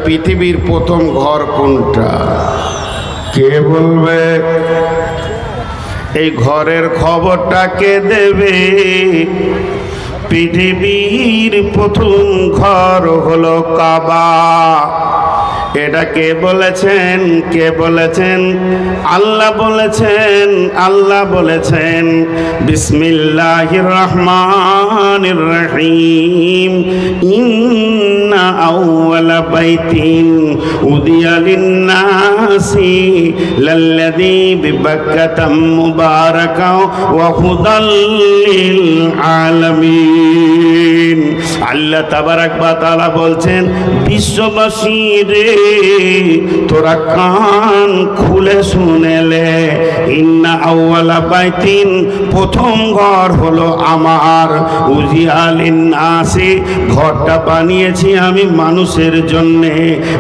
পৃথিবীর প্রথম ঘর কোনটা? কে বলবে? এই ঘরের খবরটা কে দেবে? পৃথিবীর প্রথম ঘর হলো কাবা। এটা কে বলেছেন? কে বলেছেন? আল্লাহ বলেছেন। আল্লাহ বলেছেন বিসমিল্লাহির রহমানির রহিম ইন্না আউওয়ালা বাইতিন উদিয়া লিন্নাসি লাল্লাযী বিবাক্কাতা মুবারাকা ওয়া হুদাল লিল আলামিন। আল্লাহ তাবারাক ওয়া তাআলা বলছেন বিশ্ববাসী রে, তোরা কান খুলে শুনেলে, ইন্না আউওয়ালা বাইতিন প্রথম ঘর হলো আমার, উজিয়া লিন্নাসি ঘরটা বানিয়েছি আমি মানুষের জন্যে,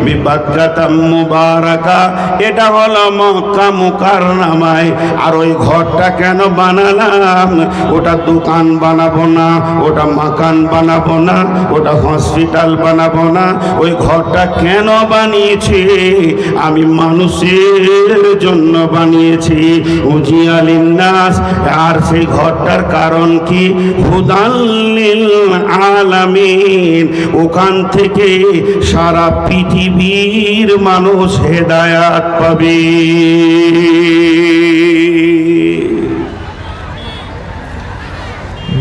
বিবাক্কাতা মুবারাকা এটা হলো মক্কা মুকাররমায়। আর ওই ঘরটা কেন বানালাম? ওটা দোকান বানাবো না, ওটা মাকান বানাবো না, ওটা হসপিটাল বানাবো না। ওই ঘরটা কেন বানিয়েছি? আমি মানুষের জন্য বানিয়েছি, উজিয়া লিন্নাস। আর সেই ঘরটার কারণ কি? হুদাল লিল আলামিন। ওখান থেকে সারা পৃথিবীর মানুষ হেদায়াত পাবে।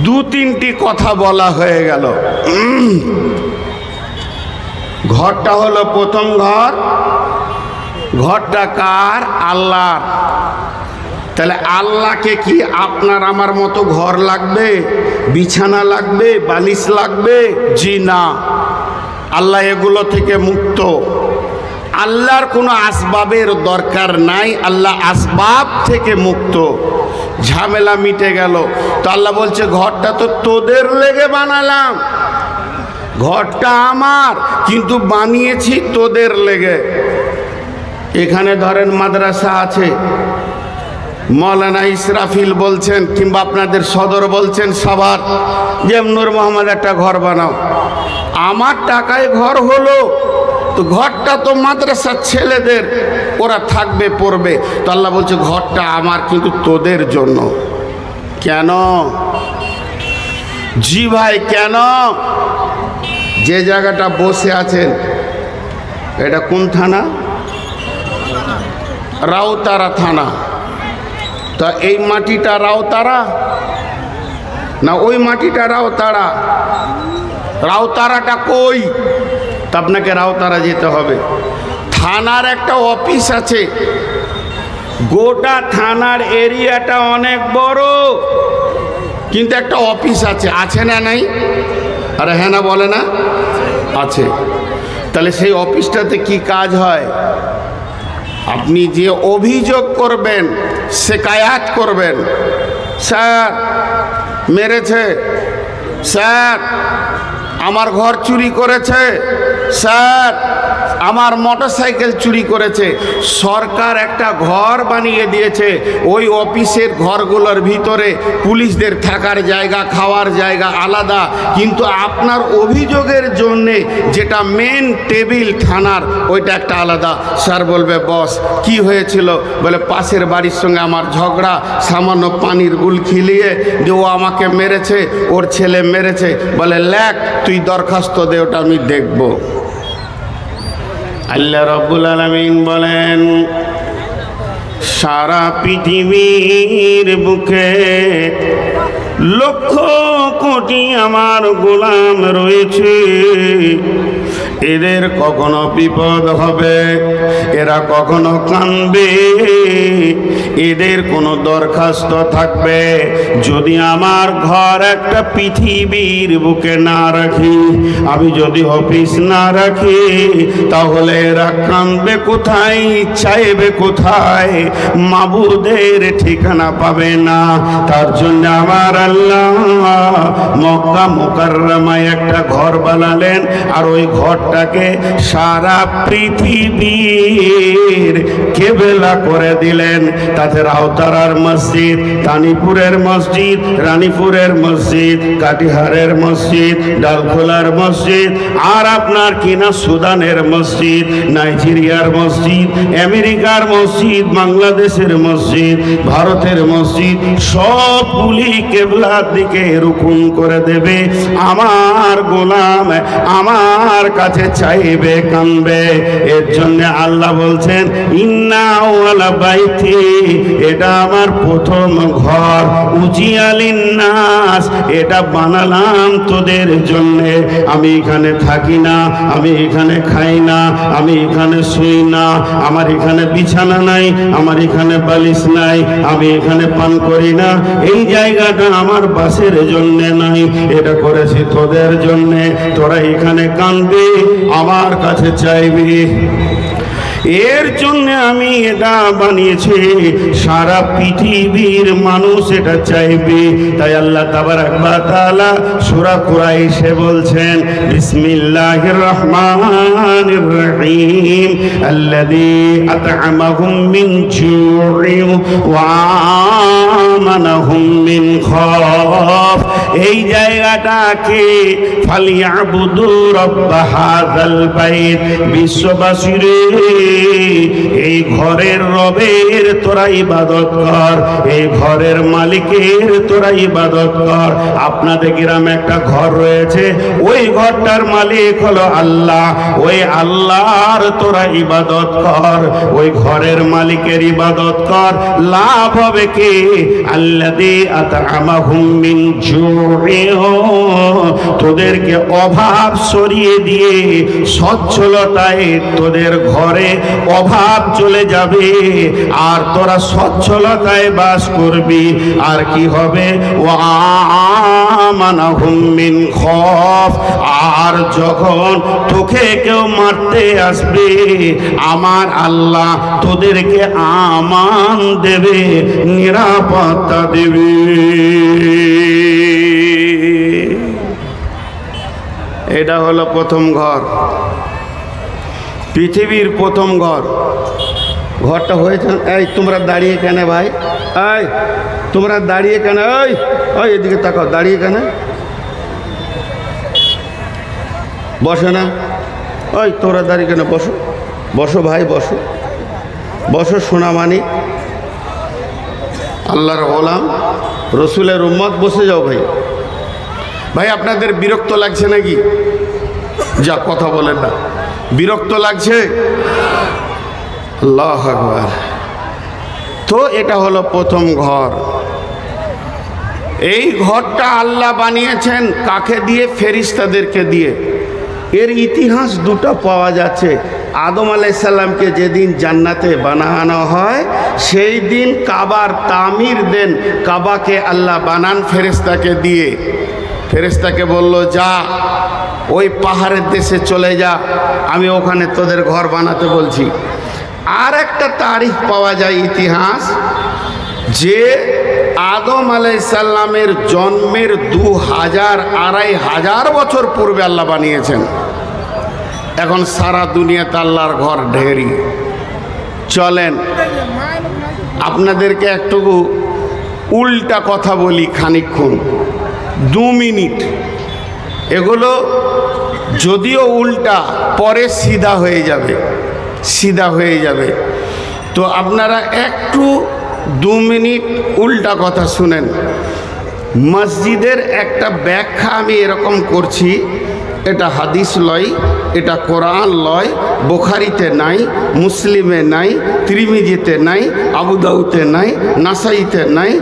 দু তিনটি কথা বলা হয়ে গেল। ঘরটা হলো প্রথম ঘর। ঘরটা কার? আল্লাহর। তাহলে আল্লাহকে কি আপনার আমার মতো ঘর লাগবে, বিছানা লাগবে, বালিশ লাগবে? জি না, আল্লাহ এগুলো থেকে মুক্ত। আল্লাহর কোনো আসবাবের দরকার নাই, আল্লাহ আসবাব থেকে মুক্ত। ঝামেলা মিটে গেল। তো আল্লাহ বলছে ঘরটা তো তোদের লেগে বানালাম, ঘরটা আমার কিন্তু বানিয়েছি তোদের লেগে। এখানে ধরেন মাদ্রাসা আছে, মৌলানা ইসরাফিল বলছেন কিংবা আপনাদের সদর বলছেন সবার যে নূর মোহাম্মদ একটা ঘর বানাও। আমার টাকায় ঘর হলো, তো ঘরটা তো মাদ্রাসার ছেলেদের, ওরা থাকবে পড়বে। তো আল্লাহ বলছে ঘরটা আমার কিন্তু তোদের জন্য। কেন? জি ভাই কেন? যে জায়গাটা বসে আছেন এটা কোন থানা? রাউতারা থানা। তা এই মাটিটা রাউতারা না ওই মাটিটা রাউতারা? রাউতারাটা কই? তা আপনাকে রাউতারা যেতে হবে। থানার একটা অফিস আছে, গোটা থানার এরিয়াটা অনেক বড়, কিন্তু একটা অফিস আছে। আছে না নাই? আরে হ্যাঁ না বলে না? আছে। তাহলে সেই অফিসটাতে কি কাজ হয়? আপনি যে অভিযোগ করবেন, শিকায়াত করবেন, স্যার মেরেছে, স্যার আমার ঘর চুরি করেছে, স্যার আমার মোটরসাইকেল চুরি করেছে। সরকার একটা ঘর বানিয়ে দিয়েছে, ওই অফিসের ঘরগুলোর ভিতরে পুলিশদের থাকার জায়গা, খাওয়ার জায়গা আলাদা, কিন্তু আপনার অভিযোগের জন্যে যেটা মেন টেবিল থানার ওইটা একটা আলাদা। স্যার বলবে বস কি হয়েছিল? বলে পাশের বাড়ির সঙ্গে আমার ঝগড়া, সামান্য পানির গুল খিলিয়ে যে ও আমাকে মেরেছে, ওর ছেলে মেরেছে। বলে লেখ তুই দরখাস্ত দে, ওটা আমি দেখব। আল্লাহ রাব্বুল আলামিন বলেন সারা পৃথিবীর বুকে লক্ষ কোটি আমার গোলাম রয়েছে, এদের কখনো বিপদ হবে, এরা কখনো কাঁদবে, এদের কোনো দরখাস্ত থাকবে। যদি আমার ঘর একটা পৃথিবীর বুকে না রাখি, আমি যদি অফিস না রাখি, তাহলে এরা কাঁদবে কোথায়, চাইবে কোথায়? মাবুদের ঠিকানা পাবে না। তার জন্য আমার আল্লাহ মক্কা মুকাররমায় একটা ঘর বানালেন, আর ওই ঘরটা ঘরটাকে সারা পৃথিবীর কেবলা করে দিলেন। তাতে রাউতারার মসজিদ, তানিপুরের মসজিদ, রানীপুরের মসজিদ, কাটিহারের মসজিদ, ডালখোলার মসজিদ, আর আপনার কিনা সুদানের মসজিদ, নাইজেরিয়ার মসজিদ, আমেরিকার মসজিদ, বাংলাদেশের মসজিদ, ভারতের মসজিদ, সবগুলি কেবলার দিকে রুকুন করে দেবে। আমার গোলাম আমার কাছে চাইবে, কানবে। এর জন্য আল্লাহ বলছেন ইন্না আওয়ালা বাইতি, এটা আমার প্রথম ঘর, উজিয়ালিন নাস, এটা বানালাম তোদের জন্য। আমি এখানে থাকি না, আমি এখানে খাই না, আমি এখানে শুই না, আমার এখানে বিছানা নাই, আমার এখানে বালিশ নাই, আমি এখানে পান করি না। এই জায়গাটা আমার বাসের জন্য নাই, এটা করেছি তোদের জন্য। তোরা এখানে কাঁদবি, আমার কাছে চাইবি। এর জন্য আমি এটা বানিয়েছি, সারা পৃথিবীর মানুষ এটা চাইবে। তাই আল্লাহ তাবারাক ওয়া তাআলা সূরা কুরাইশে বলছেন বিসমিল্লাহির রহমানির রহিম আল্লাযী আত'আমাহুম মিন জু'ইন ওয়া আমানাহুম মিন খাউফ। এই জায়গাটাকে ফালিয়াবুদু রাব্ব হাযাল বাইত, বিশ্ববাসীর এই ঘরের রবের তোরা ইবাদত কর, এই ঘরের মালিকের তোরা ইবাদত কর। আপনাদের গ্রামে একটা ঘর রয়েছে, ওই ঘরটার মালিক হলো আল্লাহ, ওই আল্লাহর তোরা ইবাদত কর, ওই ঘরের মালিকের ইবাদত কর। লাভ হবে কি? আল্লাযী আত'আমাহুম মিন জু'ইন, তোদেরকে অভাব সরিয়ে দিয়ে সচ্ছলতায় তোদের ঘরে অভাব চলে যাবে, আর তোরা সচ্ছলতায় বাস করবি। আর কি হবে? ওয়া আমানাহুম মিন খাউফ, আর যখন তোকে কেউ মারতে আসবে, আমার আল্লাহ তোদেরকে আমান দেবে, নিরাপত্তা দেবে। এটা হলো প্রথম ঘর, পৃথিবীর প্রথম ঘর। ঘরটা হয়েছে। এই তোমরা দাঁড়িয়ে কেন ভাই? এই তোমরা দাঁড়িয়ে কেন? ওই ওই এদিকে তাকাও, দাঁড়িয়ে কেন? বসো না। ওই তোমরা দাঁড়িয়ে কেন? বসো বসো ভাই, বসো বসো। সোনামানি আল্লাহর গোলাম, রসুলের উম্মত, বসে যাও ভাই। ভাই আপনাদের বিরক্ত লাগছে নাকি? যা কথা বলেন না, বিরক্ত লাগছে? আল্লাহু আকবার। তো এটা হলো প্রথম ঘর। এই ঘরটা আল্লাহ বানিয়েছেন কাকে দিয়ে? ফেরেশতাদেরকে দিয়ে। এর ইতিহাস দুটো পাওয়া যাচ্ছে। আদম আলাইহিস সালামকে যেদিন জান্নাতে বানানো হয়, সেই দিন কাবার তামির দেন, কাবাকে আল্লাহ বানান ফেরেশতাকে দিয়ে। ফেরেশতাকে বলল যা ওই পাহাড়ের দেশে চলে যা, আমি ওখানে তোদের ঘর বানাতে বলছি। আর একটা তারিখ পাওয়া যায় ইতিহাস, যে আদম আলাইহিস সালামের জন্মের ২,০০০-২,৫০০ বছর পূর্বে আল্লাহ বানিয়েছেন। এখন সারা দুনিয়াতে আল্লাহর ঘর ঢেরি। চলেন আপনাদেরকে একটু উল্টা কথা বলি খানিকক্ষণ, 2 মিনিট। এগুলো যদিও উল্টা, পরে সিধা হয়ে যাবে, সিধা হয়ে যাবে। তো আপনারা একটু 2 মিনিট উল্টা কথা শুনেন। মসজিদের একটা ব্যাখ্যা আমি এরকম করছি, এটা হাদিস লয়, এটা কোরআন লয়, বুখারীতে নাই, মুসলিমে নাই, তিরমিজিতে নাই, আবু দাউদে নাই, নাসাইতে নাই,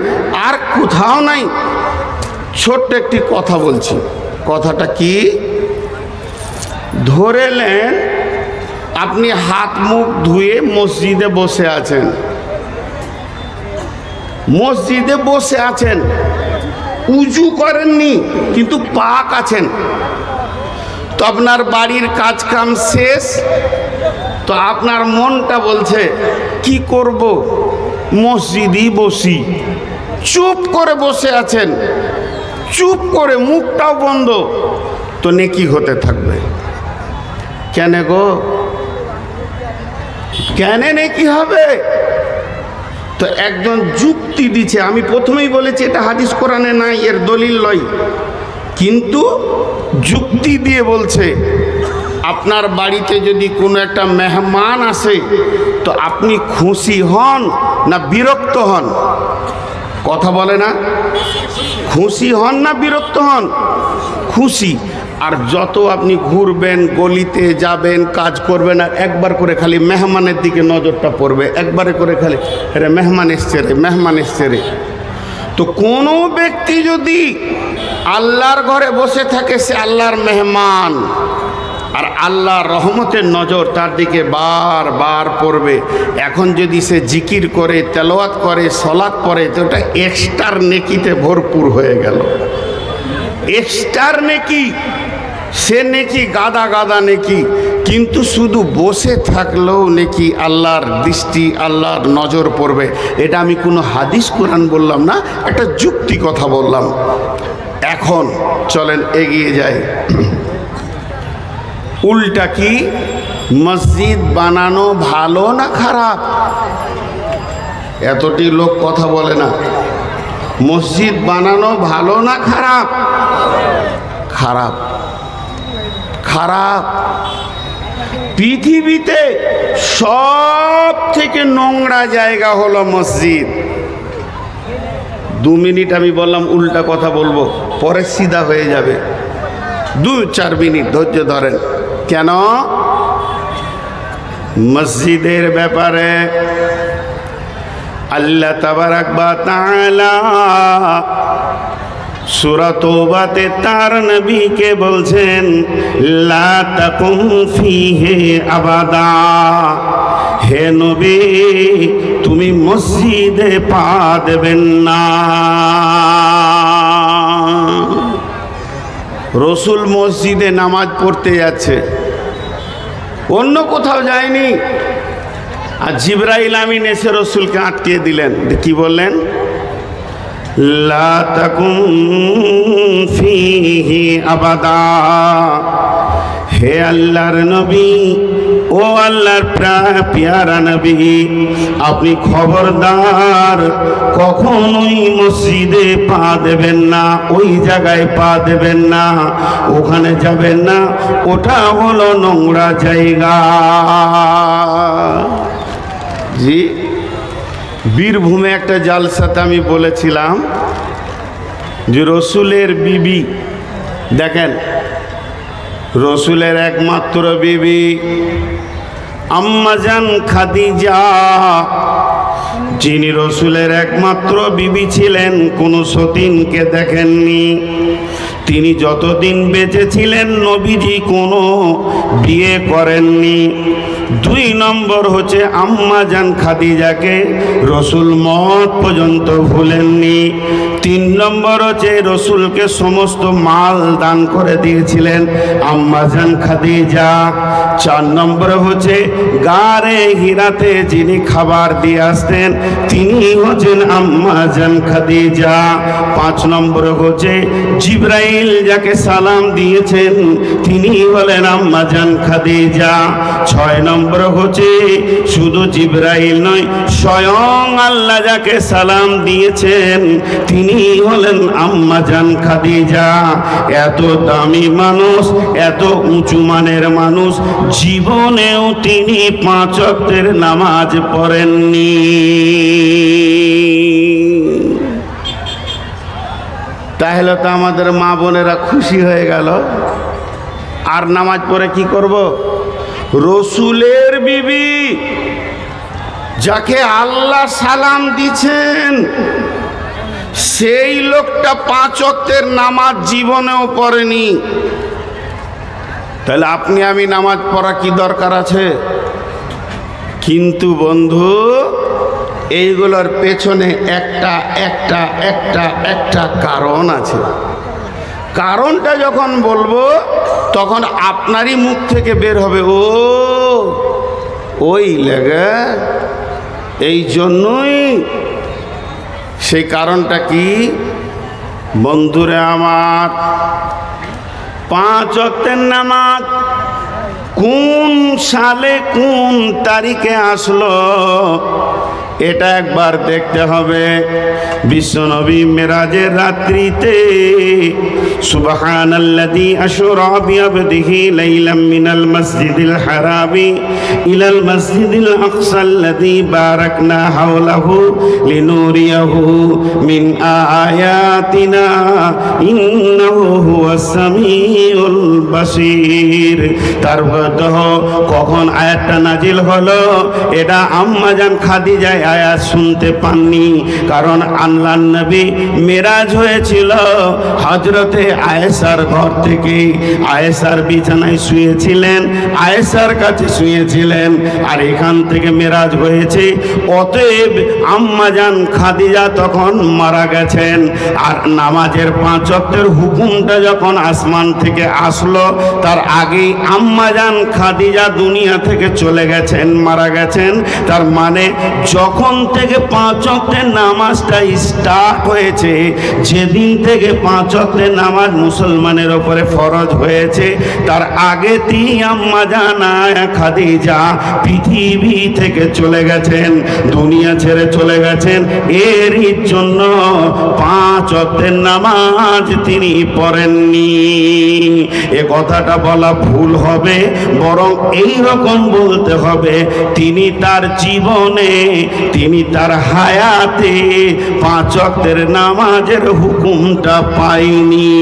আর কোথাও নাই। ছোট্ট একটি কথা বলছি। কথাটা কি? ধরে নেন আপনি হাত মুখ ধুয়ে মসজিদে বসে আছেন, মসজিদে বসে আছেন, উজু করেননি কিন্তু পাক আছেন। তো আপনার বাড়ির কাজ কাম শেষ, তো আপনার মনটা বলছে কি করব, মসজিদই বসি। চুপ করে বসে আছেন, চুপ করে, মুখটাও বন্ধ, তো নেকি হতে থাকবে। কেন গো, কেন নেকি হবে? তো একজন যুক্তি দিচ্ছে, আমি প্রথমেই বলেছি এটা হাদিস কোরআনে নাই, এর দলিল লয়, কিন্তু যুক্তি দিয়ে বলছে আপনার বাড়িতে যদি কোনো একটা মেহমান আসে তো আপনি খুশি হন না বিরক্ত হন? কথা বলে না, খুশি হন না বিরক্ত হন? খুশি। আর যত আপনি ঘুরবেন, গলিতে যাবেন, কাজ করবেন, আর একবার করে খালি মেহমানের দিকে নজরটা পড়বে, একবারে করে খালি রে মেহমান এসছে রে, মেহমান এসছে রে। তো কোনো ব্যক্তি যদি আল্লাহর ঘরে বসে থাকে সে আল্লাহর মেহমান, আর আল্লাহর রহমতের নজর তার দিকে বারবার পড়বে। এখন যদি সে জিকির করে, তেলাওয়াত করে, সালাত পড়ে, তো ওটা এক্সট্রা নেকিতে ভরপুর হয়ে গেল। এক্সট্রা নেকি, সে নেকি গাদা গাদা নেকি। কিন্তু শুধু বসে থাকলেও নেকি আল্লাহর দৃষ্টি, আল্লাহর নজর পড়বে। এটা আমি কোনো হাদিস কোরআন বললাম না, একটা যুক্তি কথা বললাম। এখন চলেন এগিয়ে যাই। উল্টা কি, মসজিদ বানানো ভালো না খারাপ? এতটি লোক কথা বলে না। মসজিদ বানানো ভালো না খারাপ? খারাপ, খারাপ। পৃথিবীতে সব থেকে নোংরা জায়গা হলো মসজিদ। 2 মিনিট আমি বললাম উল্টা কথা বলবো, পরে সিধা হয়ে যাবে। 2-4 মিনিট ধৈর্য ধরেন। কেন? মসজিদের ব্যাপারে আল্লাহ তাবারাক ওয়া তাআলা সূরা তওবাতে তার নবীকে বলছেন, লা তাকুম ফীহি আবাদা। হে নবী, তুমি মসজিদে পা দেবেন না। রসুল মসজিদে নামাজ পড়তে যাচ্ছে, অন্য কোথাও যায়নি। আর জিবরাইল আমিন এসে রসুলকে আটকিয়ে দিলেন। কি বললেন? লা তাকুম ফীহি আবাদা। হে আল্লাহর নবী, ও আল্লাহর প্যারা নবী, আপনি খবরদার কখনোই মসজিদে পা দেবেন না, ওই জায়গায় পা দেবেন না, ওখানে যাবেন না, ওটা হলো নোংরা জায়গা। জি, বীরভূমে একটা জালসাতে আমি বলেছিলাম যে রসুলের বিবি, দেখেন রসুলের একমাত্র বিবি আম্মাজান খাদিজা, যিনি রসুলের একমাত্র বিবি ছিলেন, কোনো সতীনকে দেখেননি। তিনি যতদিন বেঁচে ছিলেন নবীজি কোনো বিয়ে করেননি। 2 নম্বর হচ্ছে আম্মাজান খাদিজাকে রসুল মত পর্যন্ত ভুলেননি। 3 নম্বর হচ্ছে রসুলকে সমস্ত মাল দান করে দিয়েছিলেন আম্মাজান খাদিজা। 4 নম্বর হচ্ছে গারে হিরাতে যিনি খাবার দিয়ে আসতেন তিনি হচ্ছেন আম্মাজান খাদিজা। 5 নম্বর হচ্ছে জিবরাইল যাকে সালাম দিয়েছেন তিনি হলেন আম্মাজান খাদিজা। 6 নম্বর হচ্ছে শুধু জিবরাইল নয়, স্বয়ং আল্লাহ যাকে সালাম দিয়েছেন তিনি হলেন আম্মাজান খাদিজা। এত দামি মানুষ, এত উঁচু মানের মানুষ, জীবনেও তিনি 5 ওয়াক্তের নামাজ পড়েননি। তাহলে তো আমাদের মা বোনেরা খুশি হয়ে গেল। আর নামাজ পড়ে কি করব? রসুলের বিবি যাকে আল্লাহ সালাম দিচ্ছেন সেই লোকটা 5 ওয়াক্তের নামাজ জীবনেও পড়েনি। তাহলে আপনি আমি নামাজ পড়া কি দরকার আছে? কিন্তু বন্ধু, এইগুলোর পেছনে একটা কারণ আছে। কারণটা যখন বলবো তখন আপনারই মুখ থেকে বের হবে, ওই লেগে, এই জন্যই। সেই কারণটা কি? বন্ধুরে আমার, 5 ওয়াক্তের নামাজ কোন সালে কোন তারিখে আসলো এটা একবার দেখতে হবে। বিশ্বনবী মেরাজের রাত্রিতে সুবহানাল্লাযী আশরা বিআবদিহি লাইলাম মিনাল মাসজিদিল হারামি ইলাল মাসজিদিল আকসাল্লাযী বারাকনা হাওলাহু লিনুরিয়াহু মিন আয়াতিনা ইন্নাহু হুয়াস সামিউল বাসীর। তারপর কখন আয়াতটা নাজিল হলো, এটা আম্মাজান খাদিজা আয়াত শুনতে পাননি, কারণ আল্লাহর নবী মেরাজ হয়েছিল হযরতে আয়েশার ঘর থেকে। আয়েশার বিছানায় শুয়েছিলেন, আয়েশার কাছে শুয়েছিলেন, আর এখান থেকে মেরাজ হয়েছে। অতএব আম্মাজান খাদিজা তখন মারা গেছেন। আর নামাজের 5 ওয়াক্তের হুকুমটা যখন আসমান থেকে আসলো, তার আগেই আম্মাজান খাদিজা দুনিয়া থেকে চলে গেছেন, মারা গেছেন। তার মানে যখন থেকে 5 ওয়াক্তের নামাজটা স্টার্ট হয়েছে, যেদিন থেকে 5 ওয়াক্তের নামাজ মুসলমানের উপরে ফরজ হয়েছে, তার আগেতেই আম্মাজান খাদিজা পৃথিবী থেকে চলে গেছেন, দুনিয়া ছেড়ে চলে গেছেন। এরই জন্য 5 ওয়াক্তের নামাজ তিনি পড়েননি। এ কথাটা বলা ভুল হবে, বরং এই রকম বলতে হবে, তিনি তার জীবনে, তিনি তার হায়াতে 5 ওয়াক্তের নামাজের হুকুমটা পায়নি।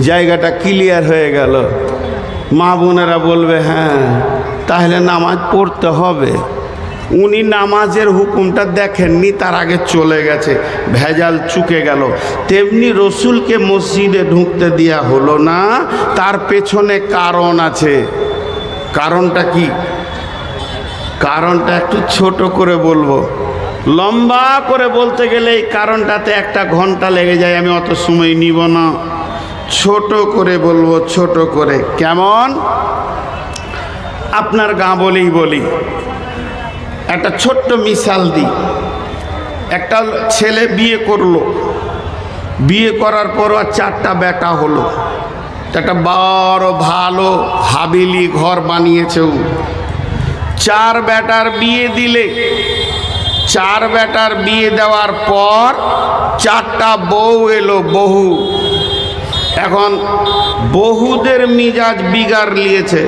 জায়গাটা ক্লিয়ার হয়ে গেল। মা বোনেরা বলবে হ্যাঁ তাহলে নামাজ পড়তে হবে। উনি নামাজের হুকুমটা দেখেননি, তার আগে চলে গেছে, ভেজাল চুকে গেল। তেমনি রসুলকে মসজিদে ঢুকতে দেওয়া হলো না, তার পেছনে কারণ আছে। কারণটা কি? কারণটা একটু ছোট করে বলবো, লম্বা করে বলতে গেলে এই কারণটাতে 1 ঘন্টা লেগে যায়, আমি অত সময় নিব না, ছোট করে বলবো, ছোট করে। কেমন? আপনার গাঁ বলেই বলি, একটা ছোট্ট মিসাল দিই। একটা ছেলে বিয়ে করলো, বিয়ে করার পর 4টা বেটা হলো, একটা বড় ভালো হাবিলি ঘর বানিয়েছে। 4 বেটার বিয়ে দিলে, 4 বেটার বিয়ে দেওয়ার পর 4টা বউ এলো, বহু। এখন বহুদের মিজাজ বিগাড় নিয়েছে।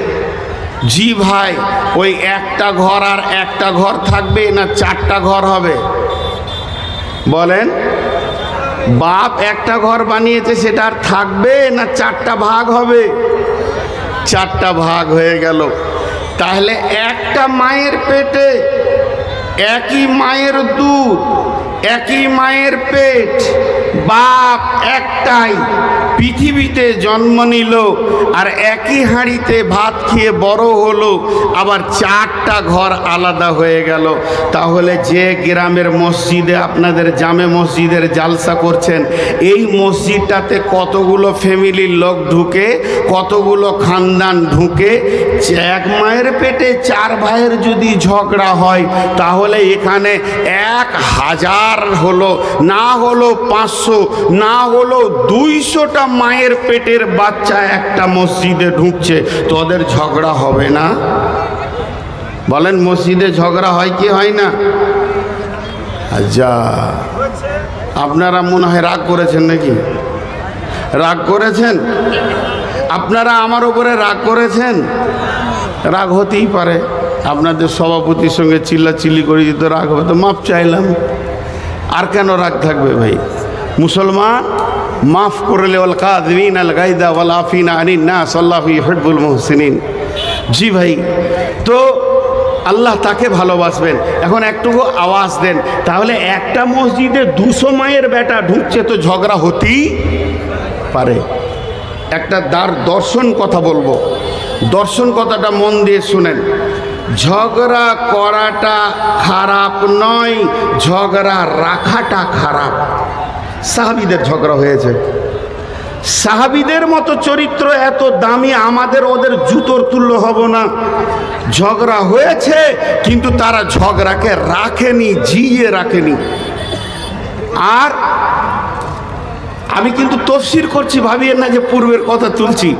জি ভাই, ওই একটা ঘর আর একটা ঘর থাকবে না 4টা ঘর হবে? বলেন। বাপ একটা ঘর বানিয়েছে, সেটা আর থাকবে না 4টা ভাগ হবে? 4টা ভাগ হয়ে গেল। তাহলে একটা মায়ের পেটে, একই মায়ের দুধ, একই মায়ের পেট, বাপ একটাই, পৃথিবীতে জন্ম নিল, আর একই হাঁড়িতে ভাত খেয়ে বড় হলো, আবার 4টা ঘর আলাদা হয়ে গেল। তাহলে যে গ্রামের মসজিদে আপনাদের জামে মসজিদের জালসা করছেন, এই মসজিদটাতে কতগুলো ফ্যামিলির লোক ঢুকে, কতগুলো খানদান ঢুকে। 1 মায়ের পেটে 4 ভাইয়ের যদি ঝগড়া হয়, তাহলে এখানে 1000 হলো, না হলো 500, না হলো 200টা মায়ের পেটের বাচ্চা একটা মসজিদে ঢুকছে, তোদের ঝগড়া হবে না? বলেন, মসজিদে ঝগড়া হয় কি হয় না? আচ্ছা, আপনারা মনে হয় রাগ করেছেন নাকি? রাগ করেছেন? আপনারা আমার উপরে রাগ করেছেন? রাগ হতেই পারে, আপনাদের সভাপতির সঙ্গে চিল্লাচিল্লি করে দিত, রাগ হবে তো মাপ চাইলাম। আর কেন রাগ থাকবে ভাই? মুসলমান মাফ করলে ওয়াল কাযিমিন আল গায়দা ওয়াল আফিনা আনিন নাস আল্লাহু ইউহিব্বুল মুহসিনিন। জি ভাই, তো আল্লাহ তাকে ভালোবাসবেন। এখন একটুকু আওয়াজ দেন, তাহলে একটা মসজিদে 200 মায়ের বেটা ঢুকছে, তো ঝগড়া হতেই পারে। একটা দর্শন কথা বলবো, দর্শন কথাটা মন দিয়ে শুনেন। ঝগড়া করাটা খারাপ নয়, ঝগড়া রাখাটা খারাপ। সাহাবীদের ঝগড়া হয়েছে, সাহাবীদের মতো চরিত্র এত দামি, আমাদের ওদের জুতোর তুল্য হব না। ঝগড়া হয়েছে, কিন্তু তারা ঝগড়াকে রাখেনি, জিয়ে রাখেনি। আর আমি কিন্তু তফসির করছি, ভাবিয়েন না যে পূর্বের কথা তুলছি।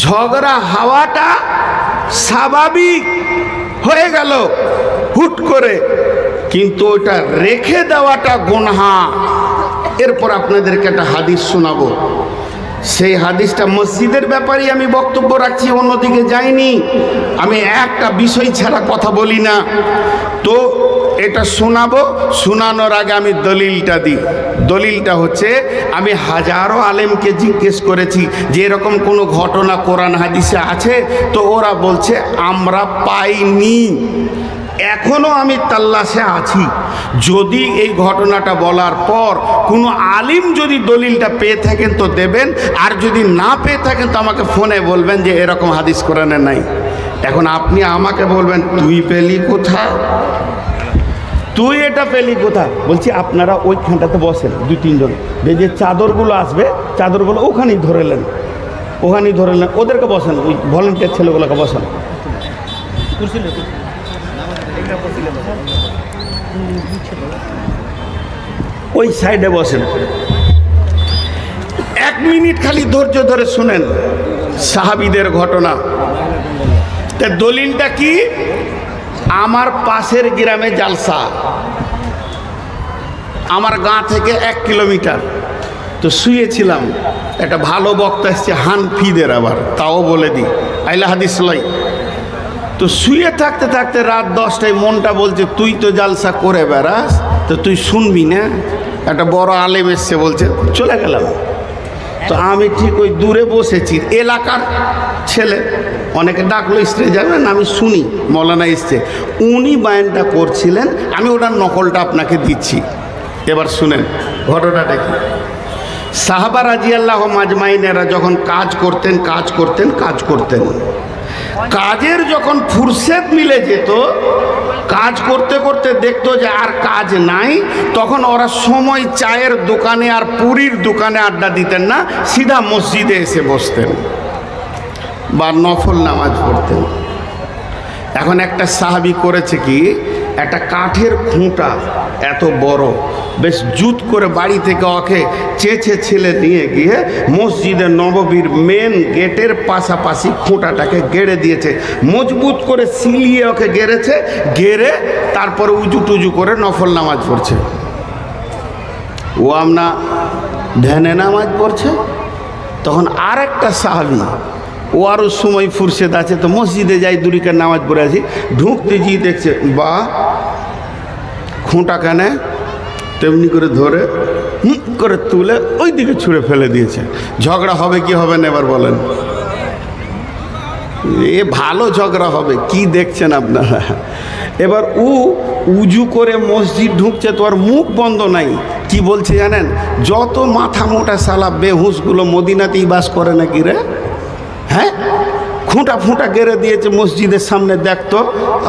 ঝগড়া হওয়াটা স্বাভাবিক হয়ে গেল হুট করে, কিন্তু ওটা রেখে দেওয়াটা গুনাহ। এরপর আপনাদেরকে একটা হাদিস শোনাবো। সেই হাদিসটা মসজিদের ব্যাপারে আমি বক্তব্য রাখছি, অন্যদিকে যাইনি। আমি একটা বিষয় ছাড়া কথা বলি না। তো এটা শোনাবো, শোনানোর আগে আমি দলিলটা দিই। দলিলটা হচ্ছে, আমি হাজারো আলেমকে জিজ্ঞেস করেছি যে এরকম কোনো ঘটনা কোরআন হাদিসে আছে, তো ওরা বলছে আমরা পাইনি। এখনো আমি তাল্লাশে আছি। যদি এই ঘটনাটা বলার পর কোনো আলিম যদি দলিলটা পেয়ে থাকেন তো দেবেন, আর যদি না পেয়ে থাকেন তো আমাকে ফোনে বলবেন যে এরকম হাদিস কোরআনে নাই। এখন আপনি আমাকে বলবেন তুই পেলি কোথায়, তুই এটা পেলি কোথায়? বলছি আপনারা ওইখানটাতে বসেন, 2-3 জন, যে চাদরগুলো আসবে চাদরগুলো ওখানেই ধরেলেন, ওখানেই ধরেলেন, ওদেরকে বসেন, ওই ভলেন্টিয়ার ছেলেগুলোকে বসেন। ওই সাইডে বসেন। 1 মিনিট খালি ধৈর্য ধরে শুনেন সাহাবীদের ঘটনা। তা দলিলটা কি? আমার পাশের গ্রামে জালসা, আমার গাঁ থেকে 1 কিলোমিটার। তো শুয়েছিলাম, একটা ভালো বক্তা এসছে হানফিদের, আবার তাও বলে দিই, আইলা হাদিস লাই। তো শুয়ে থাকতে থাকতে রাত 10টায় মনটা বলছে তুই তো জালসা করে বেড়াস, তো তুই শুনবি না? একটা বড় আলেম এসছে বলছে, চলে গেলাম। তো আমি ঠিক ওই দূরে বসেছি, এলাকার ছেলে, অনেকে ডাকলো স্ত্রী যাবেন, আমি শুনি মৌলানা এসছে, উনি বায়ানটা করছিলেন, আমি ওটার নকলটা আপনাকে দিচ্ছি। এবার শুনেন ঘটনাটা কি। সাহাবা রাদিয়াল্লাহু মাজমাইনেরা যখন কাজ করতেন কাজের যখন ফুরসত মিলে যেত, কাজ করতে করতে দেখতো যে আর কাজ নাই, তখন ওরা সময় চায়ের দোকানে আর পুরীর দোকানে আড্ডা দিতেন না, সিধা মসজিদে এসে বসতেন বা নফল নামাজ পড়তেন। এখন একটা সাহাবী করেছে কি, একটা কাঠের খুঁটা এত বড়, বেশ জুত করে বাড়ি থেকে ওকে চেঁচে ছেলে নিয়ে গিয়ে মসজিদে নববীর মেন গেটের পাশাপাশি খুঁটাটাকে গেড়ে দিয়েছে, মজবুত করে সিলিয়ে ওকে গেড়েছে, গেড়ে তারপরে উজু টুজু করে নফল নামাজ পড়ছে। ও আমরা ধ্যানে নামাজ পড়ছে। তখন আর একটা সাহাবী, ও আরও সময় ফুরসেদ আছে, তো মসজিদে যাই, দুরিকার নামাজ পড়ে আছি, ঢুকতে গিয়ে দেখছে বা খুঁটা কানে তেমনি করে ধরে করে তুলে ওই দিকে ছুঁড়ে ফেলে দিয়েছে। ঝগড়া হবে কি হবে না এবার বলেন? এ ভালো ঝগড়া হবে, কি দেখছেন আপনারা? এবার উজু করে মসজিদ ঢুকছে, তো আর মুখ বন্ধ নাই। কি বলছে জানেন? যত মাথা মোটা সালা বেহুসগুলো মদিনাতেই বাস করে নাকি রে, হ্যাঁ? খুঁটা ফুঁটা গেড়ে দিয়েছে মসজিদের সামনে, দেখতো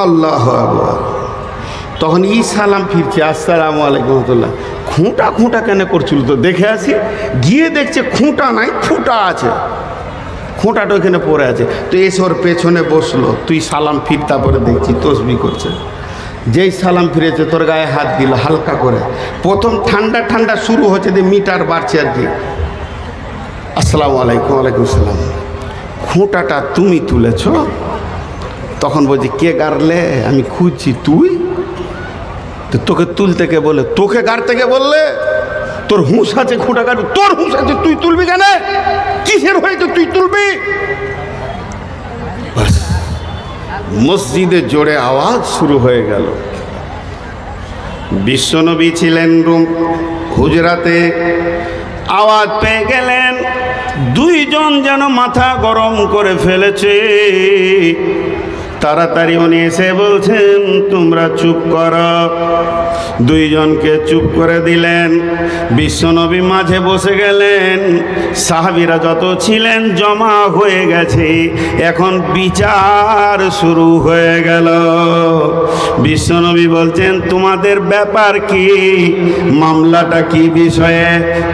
আল্লাহু আকবার। তখন ই সালাম ফিরছে, আসসালামু আলাইকুম রহমতুল্লাহ। খুঁটা কেন করছিল? তো দেখে আসি। গিয়ে দেখছে খুঁটা নাই, ফুটা আছে, খুঁটাটা ওইখানে পড়ে আছে। তো এসে ওর পেছনে বসলো, তুই সালাম ফির, তারপরে দেখছি তসবিহ করছে। যেই সালাম ফিরেছে তোর গায়ে হাত দিল হালকা করে। প্রথম ঠান্ডা ঠান্ডা শুরু হচ্ছে, যে মিটার বাড়ছে আর কি। আসসালামু আলাইকুম। ওয়ালাইকুম সালাম। খুঁটাটা তুমি তুলেছ? তখন বলছি কে গাড়লে? আমি খুঁজছি। তুই? তো তোকে তুলতে কে বলে? তোকে গাড়তে কে বললে? তোর হুঁশ আছে খুঁটা গাড়বি? তোর হুঁশ আছে, তুই তুলবি কেন? কিসের হয়েছে তুই তুলবি? মসজিদে জোরে আওয়াজ শুরু হয়ে গেল। বিশ্বনবী ছিলেন হুজরাতে, আওয়াজ পেয়ে গেলেন। 2 জন যেন মাথা গরম করে ফেলেছে। তাড়াতাড়ি উনি এসে বলছেন তোমরা চুপ করো। 2 জনকে চুপ করে দিলেন। বিশ্বনবী মাঝে বসে গেলেন। সাহাবীরা যত ছিলেন জমা হয়ে গেছে, এখন বিচার শুরু হয়ে গেল। বিশ্বনবী বলছেন তোমাদের ব্যাপার কি, মামলাটা কি বিষয়ে,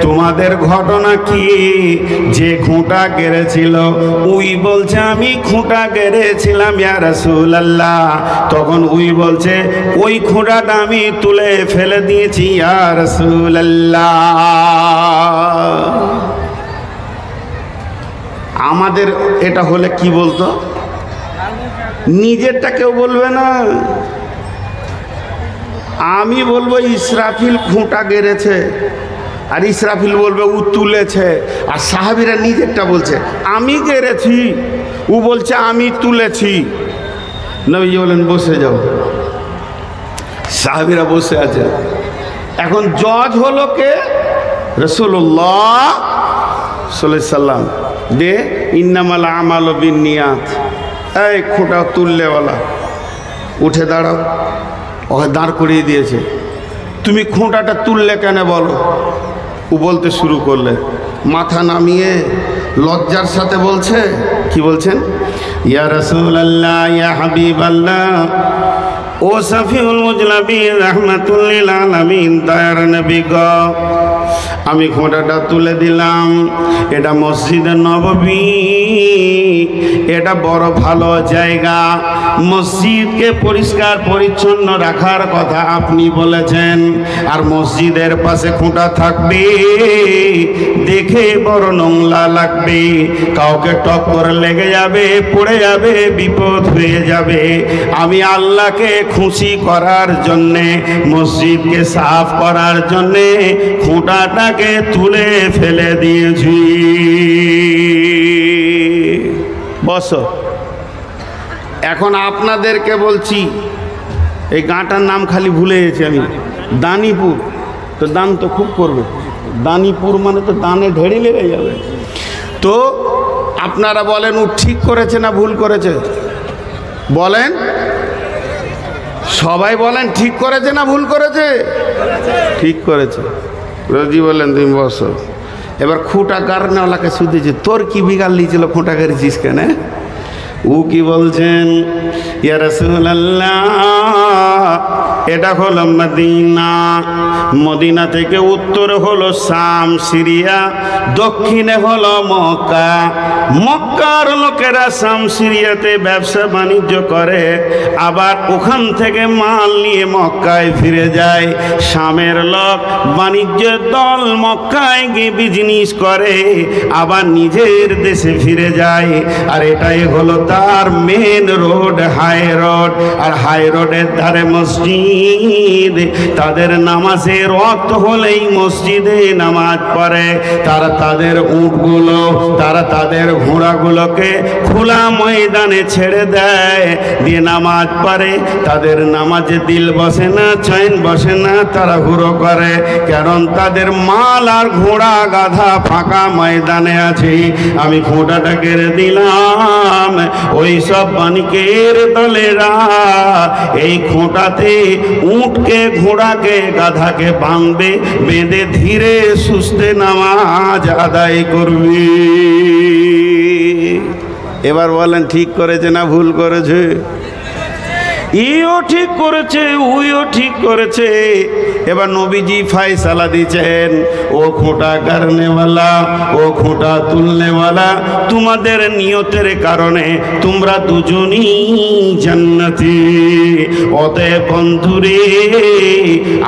তোমাদের ঘটনা কি? যে খুঁটা গেড়েছিল ওই বলছে আমি খুঁটা গেড়েছিলাম ইয়া রাসূলুল্লাহ। তখন ওই বলছে ওই খুঁটাটা আমি তুলে ফেলে দিয়েছি ইয়া রাসূলুল্লাহ। আমাদের এটা হলে কি বলতো? নিজেরটা কেউ বলবে না, আমি বলবো ইসরাফিল খুঁটা গেড়েছে, আর ইসরাফিল বলবে ও তুলেছে, আর সাহাবীরা নিজেরটা বলছে আমি গেড়েছি, ও বলছে আমি তুলেছি। নবীজি বলেন বসে যাও। সাহাবীরা বসে আছে। এখন জজ হলো কে? রাসূলুল্লাহ সাল্লাল্লাহু আলাইহি সাল্লাম। দে ইন্নামাল আমালু বিন্নিয়াত, এই খুঁটা তুললেওয়ালা উঠে দাঁড়াও। ওকে দাঁড় করিয়ে দিয়েছে। তুমি খুঁটাটা তুললে কেন বলো? ও বলতে শুরু করলে, মাথা নামিয়ে লজ্জার সাথে বলছে, কি বলছেন? ইয়া রাসূলুল্লাহ, ইয়া হাবিবাল্লাহ, ও সাফিউল মুজলাবিন রাহমাতুল লিল আলামিন, দয়ার নবী গো, আমি খোঁটাটা তুলে দিলাম। এটা মসজিদে নববী, এটা বড় ভালো জায়গা। মসজিদকে পরিষ্কার পরিচ্ছন্ন রাখার কথা আপনি বলেছেন, আর মসজিদের পাশে খোঁটা থাকবে, দেখে বড় নোংরা লাগবে, কাউকে টক্কর লেগে যাবে, পড়ে যাবে, বিপদ হয়ে যাবে। আমি আল্লাহকে খুশি করার জন্যে, মসজিদকে সাফ করার জন্যে খুঁটাটাকে তুলে ফেলে দিয়েছি। বসো। এখন আপনাদেরকে বলছি, এই গাঁটার নাম খালি ভুলে গেছি আমি, দানিপুর। তো দান তো খুব করবে, দানিপুর মানে তো দানে ঢেড়ে লেগে যাবে। তো আপনারা বলেন ও ঠিক করেছে না ভুল করেছে? বলেন, সবাই বলেন ঠিক করেছে না ভুল করেছে? ঠিক করেছে। রোজি বলেন তুমি বসো। এবার খুঁটা গাড়নেওয়ালাকে শুধেছে, তোর কি বিগাল লিয়েছিল, খুঁটা গাড়িছিস কেন? ও কি বলছেন? ইয়া রাসূলুল্লাহ, এটা হলো মদিনা, মদিনা থেকে উত্তরে হলো শাম সিরিয়া, দক্ষিণে হলো মক্কা। মক্কার লোকেরা শাম সিরিয়াতে ব্যবসা বাণিজ্য করে, আবার ওখান থেকে মাল নিয়ে মক্কায় ফিরে যায়। শামের লোক বাণিজ্যের দল মক্কায় গিয়ে বিজনেস করে, আবার নিজের দেশে ফিরে যায়। আর এটাই হলো তার মেন রোড, হাই রোড। আর হাই রোডের ধারে মসজিদ, তাদের নামাজের ওয়াক্ত হলেই মসজিদে নামাজ পড়ে। তারা তাদের উটগুলো, তারা তাদের ঘোড়াগুলোকে খোলা ময়দানে ছেড়ে দেয়, দিয়ে নামাজ পড়ে। তাদের নামাজে দিল বসে না, চৈন বসে না, তারা ঘুরো করে, কারণ তাদের মাল আর ঘোড়া গাধা ফাঁকা ময়দানে আছে। আমি ঘোড়াটা কেড়ে দিলাম। ওই সব বানিকের দলেরা এই খোঁটাতে উটকে, ঘোড়াকে, গাধাকে বাঁধবে, বেঁধে ধীরে সুস্থে নামাজ আদায় করবে। এবার বলেন ঠিক করেছে না ভুল করেছে? ইও ঠিক করেছে, উইও ঠিক করেছে। এবার নবীজি ফায়সালা দিচ্ছেন, ও খোঁটা গাড়নেওয়ালা, ও খোঁটা তুলনেওয়ালা, তোমাদের নিয়তের কারণে তোমরা দুজনই জান্নাতি। অতএব বন্ধুরে,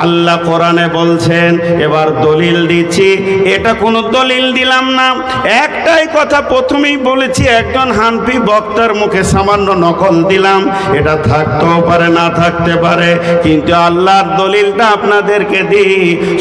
আল্লাহ কোরআনে বলছেন, এবার দলিল দিচ্ছি। এটা কোনো দলিল দিলাম না, একটাই কথা প্রথমেই বলেছি, একজন হানফি বক্তার মুখে সামান্য নকল দিলাম। এটা থাকতেও পারে, না থাকতে পারে, কিন্তু আল্লাহর দলিলটা আপনাদেরকে দিই।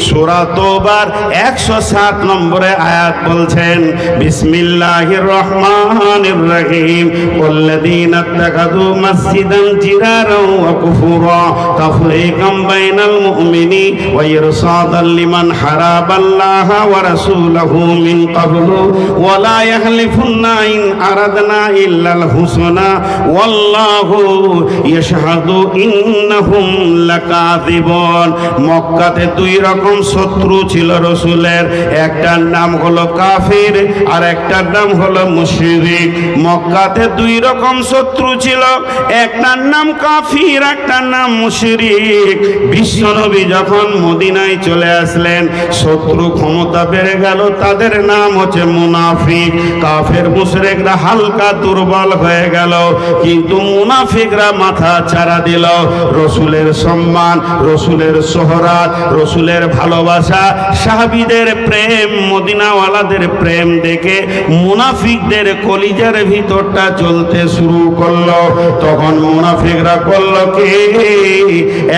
সূরা তওবার 107 নম্বরে আয়াত বলছেন, বিসমিল্লাহির রহমানির রহিম, ওয়াল্লাযীনা ইত্তাখাযু মাসজিদান জিরারাও ওয়া কুফুরা তাফরীকাম বাইনাল মুমিনি ওয়া ইরসাদান লিমান হারাবাল্লাহা ওয়া রাসূলাহু মিন ক্বাবলু ওয়া লা ইয়াহলিফুন্না ইন আরাদনা ইল্লাল হুসনা ওয়াল্লাহু ইয়াশহাদু ইন্নাহুম লাকাযিবুন। মক্কাতে দুই রকম শত্রু ছিল রাসূলের, একটার নাম হলো কাফির আর একটার নাম হলো মুশরিক। মক্কাতে দুই রকম শত্রু ছিল, একটার নাম কাফির, একটার নাম মুশরিক। বিশ্বনবী যখন মদিনায় চলে আসলেন, শত্রু ক্ষমতা বেড়ে গেল, তাদের নাম হচ্ছে মুনাফিক। কাফের মুশরিকরা হালকা দুর্বল হয়ে গেল, কিন্তু মুনাফিকরা মাথা বাচ্চারা দিল। রসুলের সম্মান, রসুলের শোহরাত, রসুলের ভালোবাসা, সাহাবীদের প্রেম, মদিনাওয়ালাদের প্রেম দেখে মুনাফিকদের কলিজার ভিতরটা চলতে শুরু করলো। তখন মুনাফিকরা করলো কি,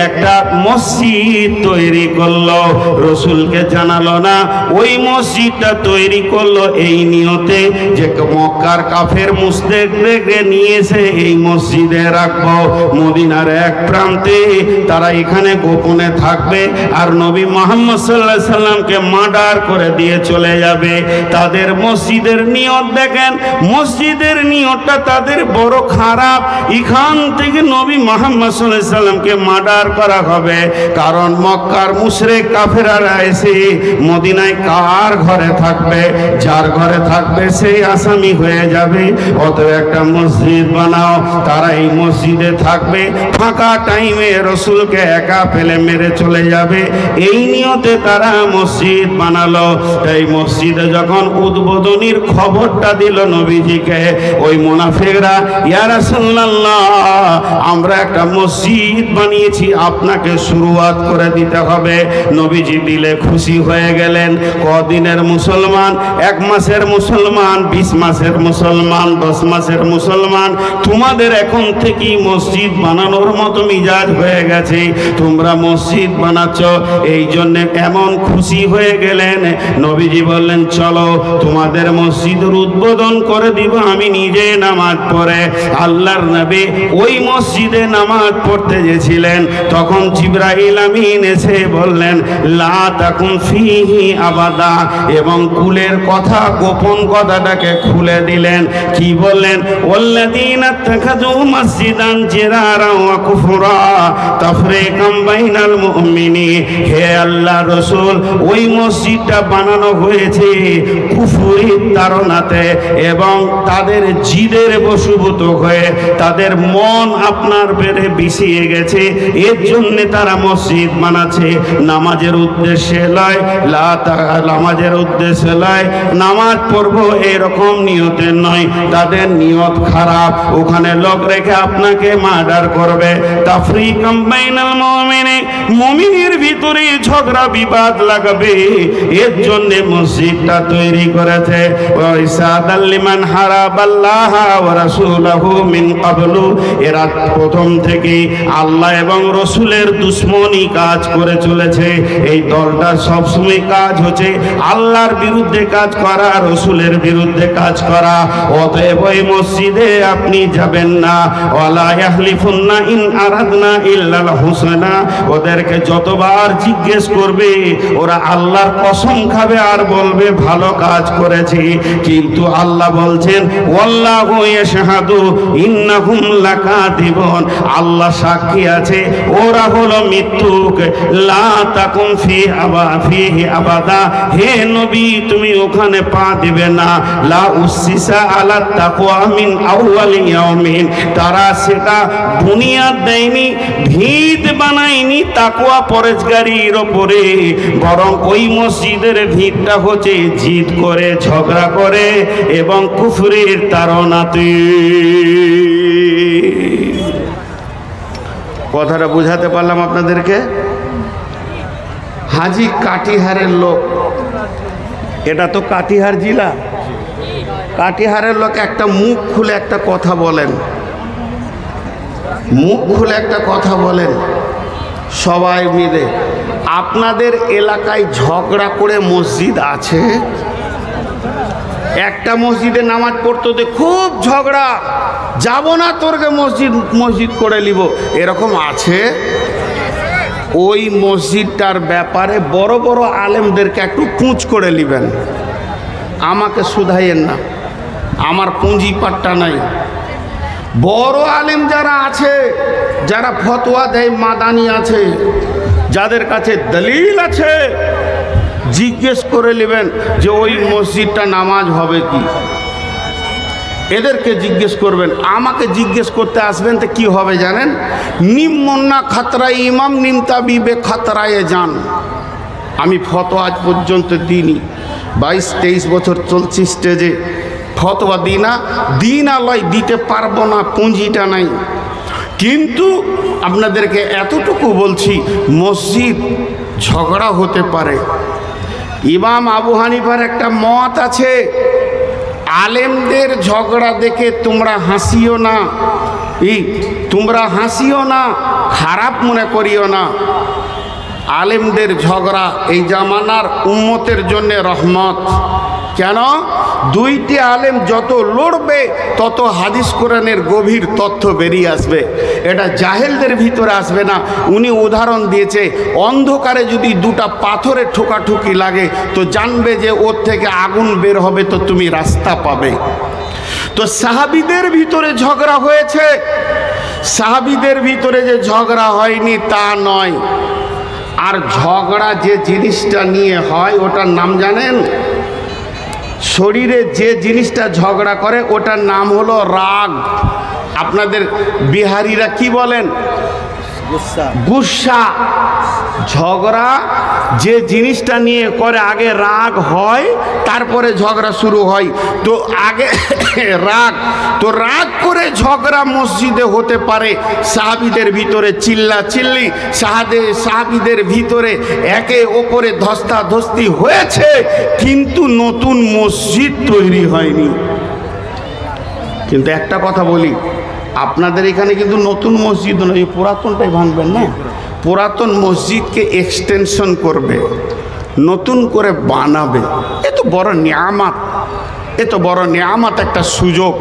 একটা মসজিদ তৈরি করলো, রসুলকে জানালো না। ওই মসজিদটা তৈরি করলো এই নিয়তে যে মক্কার কাফের মুশরিকদেরকে নিয়ে এসে এই মসজিদে রাখবো। মদিনার এক প্রান্তে তারা এখানে গোপনে থাকবে আর নবী মুহাম্মদ সাল্লাল্লাহু আলাইহি সাল্লামকে মার্ডার করে দিয়ে চলে যাবে। তাদের মসজিদের নিয়ত দেখেন, মসজিদের নিয়তটা তাদের বড় খারাপ। এখান থেকে নবী মুহাম্মদ সাল্লাল্লাহু আলাইহি সাল্লামকে মার্ডার করা হবে, কারণ মক্কার মুশরিক কাফেররা এসে মদিনায় কার ঘরে থাকবে, যার ঘরে থাকবে সেই আসামি হয়ে যাবে। অতএব একটা মসজিদ বানাও, তারা এই মসজিদে থাকবে, ফাঁকা টাইমে রসুলকে একা ফেলে মেরে চলে যাবে। এই নিয়তে তারা মসজিদ বানালো। এই মসজিদে যখন উদ্বোধনীর খবরটা দিল নবীজিকে, ওই মুনাফিকরা, ইয়া রাসূলুল্লাহ, আমরা একটা মসজিদ বানিয়েছি, আপনাকে শুরুয়াত করে দিতে হবে। নবীজি দিলে খুশি হয়ে গেলেন। কদিনের মুসলমান, 1 মাসের মুসলমান, 20 মাসের মুসলমান, 10 মাসের মুসলমান, তোমাদের এখন থেকেই মসজিদ বানানোর মতো মিজাজ হয়ে গেছে, তোমরা মসজিদ বানাচ্ছ। এই জন্য এমন খুশি হয়ে গেলেন। নবীজি বললেন, চলো তোমাদের মসজিদের উদ্বোধন করে দিব আমি নিজে নামাজ পড়ে। আল্লাহর নবী ওই মসজিদে নামাজ পড়তে গেছিলেন, তখন জিবরাইল আমিন এসে বললেন, লা তাকুন ফিহি আবাদা, এবং কুলের কথা, গোপন কথাটাকে খুলে দিলেন। কি বললেন? ওয়াল্লাযীনা ইত্তাখাযু মাসজিদান জিরারা ওয়া কুফরা তাফরীকাম বাইনাল মুমিনিন। হে আল্লাহ রাসূল, ওই মসজিদটা বানানো হয়েছে কুফরির তাড়নাতে এবং তাদের জিদের বশীভূত হয়ে তাদের মন আপনার পেরে বিষিয়ে গেছে, এর জন্য তারা মসজিদ বানাচ্ছে। নামাজের উদ্দেশ্যে লয়, নামাজের উদ্দেশ্যে লয়, নামাজ পড়বো এরকম নিয়তে নয়, তাদের নিয়ত খারাপ। ওখানে লোক রেখে আপনাকে মার্ডার করবে। তাফরীকাম বাইনাল মুমিনিন, মুমিনের ভিতরে ঝগড়া বিবাদ লাগাবে, এর জন্য মসজিদটা তৈরি করেছে। ওয়াইসাদাল লিমান হারাবাল্লাহ ওয়া রাসূলুহু মিন ক্বাবলু, এরা প্রথম থেকে আল্লাহ এবং রসুলের দুশ্মনী কাজ করে চলেছে। এই দলটা সবসময় কাজ হচ্ছে আল্লাহর বিরুদ্ধে কাজ করা, রসুলের বিরুদ্ধে কাজ করা। অতএব ওই মসজিদে আপনি যাবেন না। ওয়ালা ইয়াহলিফুন্না ইন আরাদনা ইল্লাল হুসনা, ওদেরকে যতবার জিজ্ঞেস করবে ওরা আল্লাহর কসম খাবে আর বলবে ভালো কাজ করেছি, কিন্তু আল্লাহ বলছেন ওয়াল্লাহু ইয়াশহাদু ইন্নাহুম লাকাযিবুন, আল্লাহ সাক্ষী আছে ওরা হলো মিথ্যুক। লা তাকুম ফিহি আবাদা, হে নবী তুমি ওখানে পা দিবে না। লা উসসিসা আলা তাকওয়া মিন আউয়াল ইয়াউমিন, তারা সেটা বুনিয়াদ দেয়নি, ভিত বানায়নি তাকওয়া পরেজগারির উপরে, বরং ওই মসজিদের ভিতটা হচ্ছে জিদ করে, ঝগড়া করে এবং কুফরির তাড়নাতে। কথাটা বুঝাতে পারলাম আপনাদেরকে? হাজি কাটিহারের লোক, এটা তো কাটিহার জেলা, কাটিহারের লোক একটা মুখ খুলে একটা কথা বলেন, মুখ খুলে একটা কথা বলেন সবাই মিলে, আপনাদের এলাকায় ঝগড়া করে মসজিদ আছে? একটা মসজিদে নামাজ পড়তে খুব ঝগড়া, যাব না তোরকে মসজিদ করে নিব, এরকম আছে? ওই মসজিদটার ব্যাপারে বড় বড় আলেমদেরকে একটু পুঁজ করে নেবেন, আমাকে শুধাইয়েন না, আমার পুঁজি পাট্টা নাই। বড় আলেম যারা আছে, যারা ফতোয়া দেয়, মাদানি আছে, যাদের কাছে দলিল আছে, জিজ্ঞেস করে নেবেন যে ওই মসজিদটা নামাজ হবে কি, এদেরকে জিজ্ঞেস করবেন। আমাকে জিজ্ঞেস করতে আসবেন তো কি হবে জানেন? নিম্মন্না খাতরায় ইমাম নিমতা বিবে খাতরায় যান। আমি ফতোয়া আজ পর্যন্ত দিইনি, 22-23 বছর চলছি স্টেজে, ফতোয়া দিই না, দিন আল্লাহ দিতে পারবো না, পুঁজিটা নাই। কিন্তু আপনাদেরকে এতটুকু বলছি, মসজিদ ঝগড়া হতে পারে। ইমাম আবু হানিফার একটা মত আছে, আলেমদের ঝগড়া দেখে তোমরা হাসিও না, তোমরা হাসিও না, খারাপ মনে করিও না। আলেমদের ঝগড়া এই জামানার উম্মতের জন্য রহমত। কেন? দুইটি আলেম যত লড়বে তত হাদিস কোরআনের গভীর তথ্য বেরিয়ে আসবে, এটা জাহেলদের ভিতরে আসবে না। উনি উদাহরণ দিয়েছে, অন্ধকারে যদি দুটা পাথরে ঠোকাঠুকি লাগে তো জানবে যে ওর থেকে আগুন বের হবে, তো তুমি রাস্তা পাবে। তো সাহাবীদের ভিতরে ঝগড়া হয়েছে, সাহাবীদের ভিতরে যে ঝগড়া হয়নি তা নয়। আর ঝগড়া যে জিনিসটা নিয়ে হয় ওটার নাম জানেন? শরীরে যে জিনিসটা ঝগড়া করে ওটার নাম হলো রাগ। আপনাদের বিহারিরা কি বলেন? গুসা। ঝগড়া যে জিনিসটা নিয়ে করে আগে রাগ হয়, তারপরে ঝগড়া শুরু হয়। তো আগে রাগ, তো রাগ করে ঝগড়া মসজিদে হতে পারে। সাহাবীদের ভিতরে চিল্লা চিল্লি, সাহাবীদের ভিতরে একে ওপরে ধস্তাধস্তি হয়েছে, কিন্তু নতুন মসজিদ তৈরি হয়নি। কিন্তু একটা কথা বলি, আপনাদের এখানে কিন্তু নতুন মসজিদ নয়, পুরাতনটাই ভাঙবেন না। পুরাতন মসজিদকে এক্সটেনশন করবে, নতুন করে বানাবে। এ তো বড় নিয়ামত, এ তো বড় নিয়ামত, একটা সুযোগ।